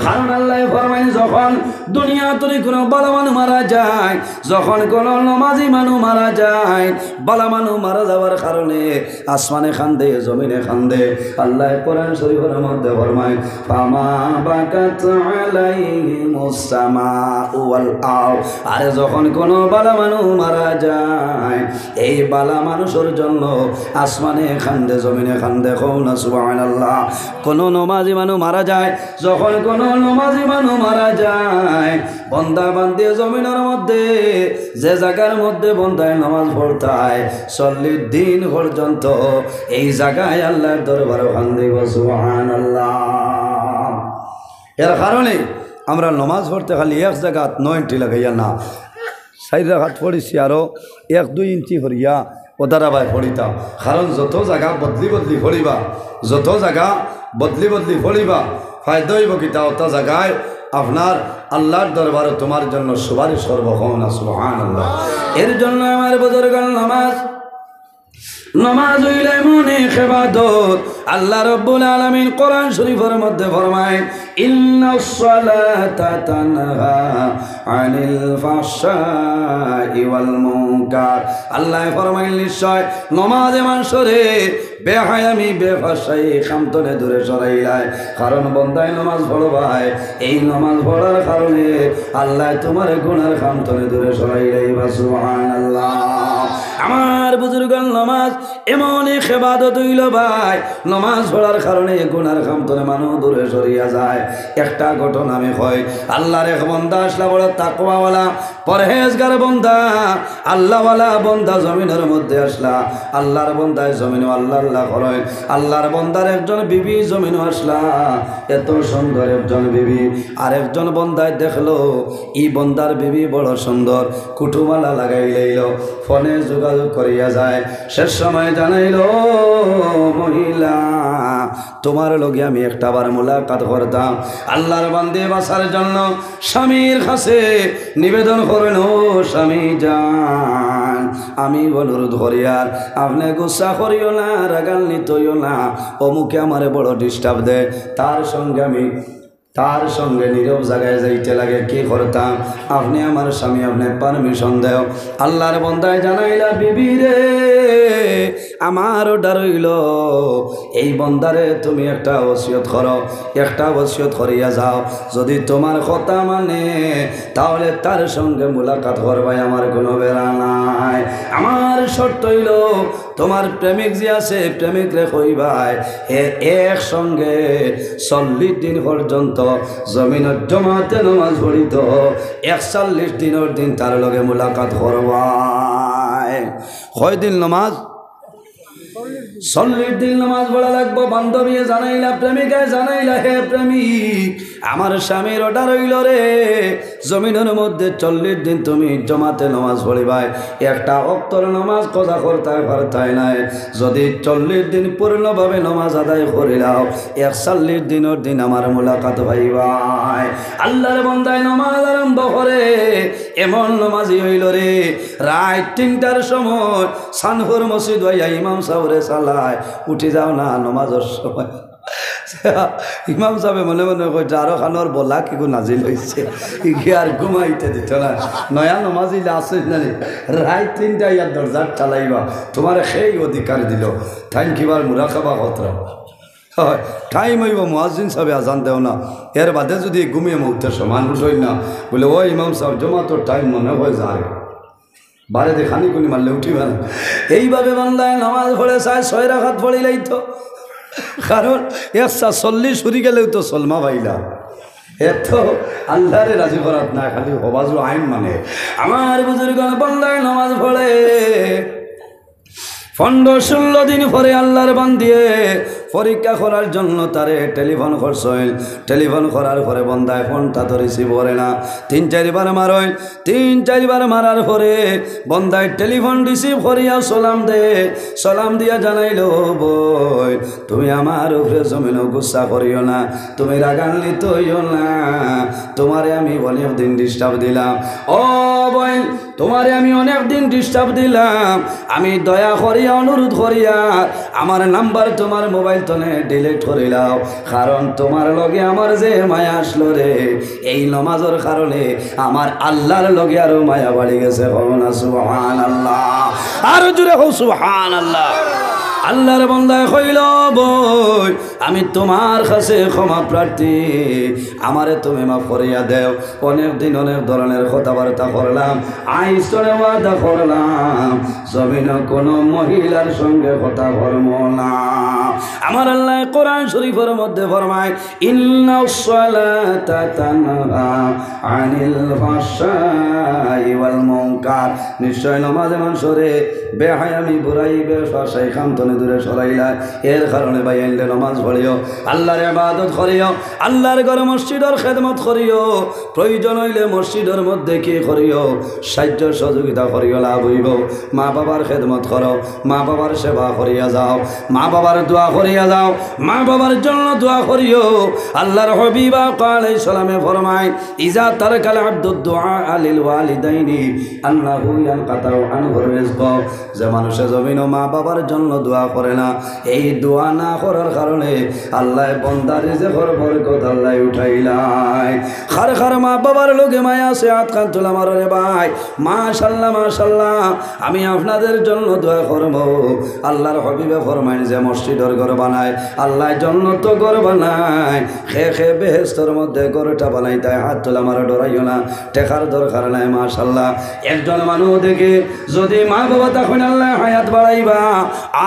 কারণ আল্লাহ ফরমায় যখন দুনিয়া তরি কোনো বালা মানুষ মারা যায় যখন কোনো নমাজি মানুষ মারা যায় বালা মানুষ মারা যাওয়ার কারণে আসমানে খান্দে জমিনে খান্দে আল্লাহ কোরআন শরীফের মধ্যে ফরমায় ফামা বাকাত আলাই আরে যখন কোনো বালা মানুষ মারা যায় এই বালা মানুষের জন্য আসমানে খান্দে জমিনে খান্দে কওনা সুবহানাল্লাহ কোনো নমাজি মানুষ মারা যায় যখন কোনো নমাজি মানুষ মারা যায় বন্দা বান্দে জমিনের মধ্যে যে জায়গার মধ্যে বন্দায় নামাজ পড়তায় 40 দিন পর্যন্ত এই জায়গায় আল্লাহর দরবারে খান্দে সুবহানাল্লাহ এর কারণে আমরা নমাজ পড়তে খালি এক জায়গা 9 ইঞ্চি লাগাইয়া না 4 রাকাত পড়িছি আরও 1-2 ইঞ্চি হরিয়া ওদারাবাই পড়িতাম কারণ যত জায়গা বদলি বদলি পড়িবা যত জায়গা বদলি বদলি পড়িবা ফায়দা হইব কিতা ওটা জায়গায় আপনার আল্লাহর দরবারে তোমার জন্য সুপারিশ করব না সুবহানাল্লাহ এর জন্য আমার বুজুর্গগণ নামাজ নামাজ হইল এমন এক ইবাদত আল্লাহ রাব্বুল আলামিন কোরআন শরীফের মধ্যে ফরমায় ইন্নাস সালাতা তানহা আনিল ফাহশাই ওয়াল মুনকার। আল্লাহ ফরমায় নিশ্চয় নামাজে মানুষরে বেহায়ামি বেফাশাই খামতনে দূরে সরাইলায়। কারণ বন্দায় নামাজ পড়বায়, এই নামাজ পড়ার কারণে আল্লাহ তোমার গুনার খামতনে দূরে সরাইলাই। সুবহানাল্লাহ। আমার বুজুর্গান নামাজ এমন এক ইবাদত হইল ভাই, নামাজ পড়ার কারণে গুনার খামতনে মানুষ দূরে সরিয়া যায়। একটা ঘটনা আমি কই, আল্লাহর এক বান্দা আসলা, বড় তাকওয়াওয়ালা পরহেজগার বান্দা, আল্লাহওয়ালা বান্দা জমিনের মধ্যে আসলা। আল্লাহর বান্দায় জমিনে আল্লাহ আল্লাহ করেন। আল্লাহর বান্দার একজন বিবি জমিনে আসলা, এত সুন্দর একজন বিবি। আর একজন বান্দায় দেখলো এই বান্দার বিবি বড় সুন্দর, কুটুমালা লাগাই লইল, ফোনে যোগাযোগ করিয়া যায়। শেষ সময় জানাইল, মহিলা তোমার লগে আমি একটা বার মুলাকাত করতাম। আল্লাহর বান্দে বাঁচার জন্য স্বামীর কাছে নিবেদন করেন, ও স্বামী যান, আমি অনুরোধ করিয়ার আপনি গুসা করিও না, রাগান্বিত হইও না, অমুকে আমারে বড় ডিস্টার্ব দেয়, তার সঙ্গে নীরব জায়গায় যাইতে লাগে, কি করতাম, আপনি আমার স্বামী, আপনি পারমিশন দেও। আল্লাহর বন্দায় জানাইলা, বিবি রে আমার অর্ডার হইল, এই বন্দারে তুমি একটা ওসিয়ত করো, একটা ওসিয়ত করিয়া যাও, যদি তোমার কথা মানে তাহলে তার সঙ্গে মুলাকাত করবাই, আমার কোনো বেড়া নাই। আমার শর্ত হইল তোমার প্রেমিক যে আছে প্রেমিক রে কইবাই একসঙ্গে 40 দিন পর্যন্ত জমিনের জমাতে নামাজ পড়িত, 41 দিনের দিন তার লগে মুলাকাত করবাই। কয় দিন নামাজ? 40 দিন নামাজ পড়া লাগবো। বান্ধবী জানাইলা, প্রেমিকায় জানাইলা, হে প্রেমিক আমার স্বামীর অর্ডার হইল রে, জমিনের মধ্যে 40 দিন তুমি জমাতে নামাজ পড়িবাই, একটা অক্তর নামাজ কথা করতে পারতাই নাই। যদি 40 দিন পূর্ণভাবে নামাজ আদায় করিলাও, 41 দিনের দিন আমার মুলাকাত ভাইবাই। আল্লাহর বান্দায় নামাজ আরম্ভ করে, এমন নামাজি হইল রে, রাত 3টার সময় সানহুর মসজিদ হইয়া ইমাম সাহেবরে চালায়, উঠি যাও না নামাজের সময়। ইমাম সাহেব মনে মনে কইছে আরো খানোর বলা কি নাজিল হয়েছে, আর ঘুমাইতে দিত না। নয়া নমাজিলে আসে না, রাত 3টা ইয়ার দরজার চালাইবা, তোমার সেই অধিকার দিল। থ্যাংক ইউ আর মুরাকাবা খতরা হয় টাইম হইব, মুয়াজ্জিন সাহেব আজান দেও না, এর বাদে যদি ঘুমিয়ে মুহূর্তের সমান উঠই না, বলে ও ইমাম সাহেব জমা তোর টাইম মনে হয় যায়, বারে দেখানি কোনি মারলে উঠিবে না। এইভাবে বান্দায় নামাজ পড়ে চায় 6 রাকাত পড়িলেই তো, কারণ 140 উড়ি গেলেও তো সলমা ভাইলা, এত আল্লাহরে রাজি করাত না, খালি হবাজু আইন মানে। আমার বুজুর্গ বান্দায় নামাজ পড়ে 15-16 দিন পরে আল্লাহর বান্দিয়ে পরীক্ষা করার জন্য তারে টেলিফোন করছেন। টেলিফোন করার পরে বন্দায় ফোনটা তো রিসিভ করে না, 3-4 বার মারই, 3-4 বার মারার পরে বন্দায় টেলিফোন রিসিভ করিয়া সালাম দে, সালাম দিয়া জানাইল, বই তুমি আমার উপরে জমিন গুসা করিও না, তুমি রাগান্বিত হইও না, তোমারে আমি অনেক দিন ডিস্টার্ব দিলাম, ও বই তোমারে আমি অনেক দিন ডিস্টার্ব দিলাম, আমি দয়া করিয়া অনুরোধ করিয়া আমার নাম্বার তোমার মোবাইল তনে ডিলিট করিলাও, কারণ তোমার লগে আমার যে মায়া আসলো রে, এই নমাজের কারণে আমার আল্লাহর লগে আরো মায়া বাড়ি গেছে। সুবহানাল্লাহ, আরো জোরে হও সুবহানাল্লাহ। আল্লাহর বান্দায় কইল, বই আমি তোমার কাছে ক্ষমা প্রার্থী, আমারে তুমি মাফ করিয়া দেও, অনেক দিন অনেক ধরনের কথাবার্তা করলাম, আইসরে ওয়াদা করলাম জমিন কোনো মহিলার সঙ্গে কথা বলব না। আমার আল্লাহ কোরআন শরীফের মধ্যে ফরমায়, ইন্নাস সালাতা তানহা আনিল ফাহশাই ওয়াল মুনকার, নিশ্চয় নামাজে মানুষরে বেহায়ামি বুরাই বেফাশাই খামতনে দূরে সরাইলা এর কারণে ভাই আইলে নামাজ পড়িও আল্লাহর ইবাদত করিও আল্লাহর ঘরে মসজিদের খেদমত করিও প্রয়োজন হইলে মসজিদের মধ্যে কি করিও সাহায্য সহযোগিতা করিও লাভ হইব মা বাবার খেদমত করো মা বাবার সেবা করিয়া যাও মা বাবার দোয়া করিয়া যাও মা বাবার জন্য দোয়া করিও আল্লাহর হাবিব আলাইহিস সালামে ফরমায় ইজা তারাকাল আব্দুদ দুআ লিল ওয়ালিদাইনি আন্নাহু ইয়ানকাতাউ আনহুর রিজক যে মানুষে জমিন মা বাবার জন্য দোয়া করে না এই দোয়া না করার কারণে আল্লাহ বান্দার রিজকের বরকত আল্লাহ উঠাইলাই খার খার মা বাবার লোকে মায়া আছে হাত কান তোলা মারে ভাই মাশাআল্লাহ মাশাআল্লাহ আমি আপনাদের জন্য দোয়া করব আল্লাহর হাবিবে ফরমায় যে মসজিদের ঘর বানায় আল্লাহ জান্নাত ঘর বানায় খে খে বেহেশতের মধ্যে ঘরটা বানাই তাই হাত তোলা মারা ডরাইও না টেকার দরকার নাই মাশাআল্লাহ একজন মানুষ দেখে যদি মা বাবা তখন আল্লাহ হায়াত বাড়াইবা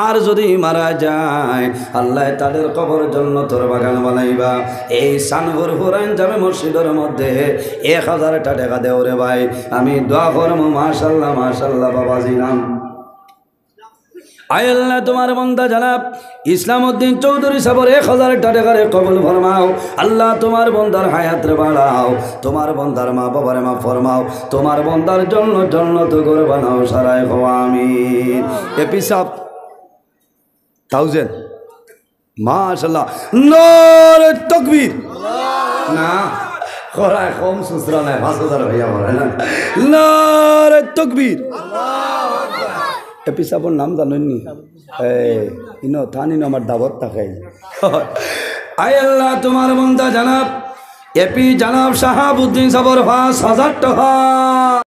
আর যদি মারা যায় আল্লাহ তাদের কবর জান্নাতের বাগান বানাইবা এই সানভর হুরাইন যাবে মসজিদের মধ্যে 1000 টাকা দেও রে ভাই আমি দোয়া করব মাশাআল্লাহ মাশাআল্লাহ বাবাজি নাম আয় আল্লাহ তোমার বান্দা জনাব ইসলামউদ্দিন চৌধুরী সাহেবের 1000 টাকারে কবুল ফরমাও আল্লাহ তোমার বান্দার হায়াত রে বাড়াও তোমার বান্দার মা বাবার মা ফরমাও তোমার বান্দার জন্য জান্নাত ঘর বানাও সারায় গো আমিন এপি সাহেব 1000 মাশাআল্লাহ নারে তাকবীর না খরায় কম সুসরা নাই 5000 ভাইয়া বলে না নারে তাকবীর এপি সাহেবের নাম জানেননি ইনো থানিন আমার দাবত থাকাই আয় আল্লাহ তোমার বান্দা জনাব এপি জনাব শাহাবুদ্দিন সাহেবের 5000 টাকা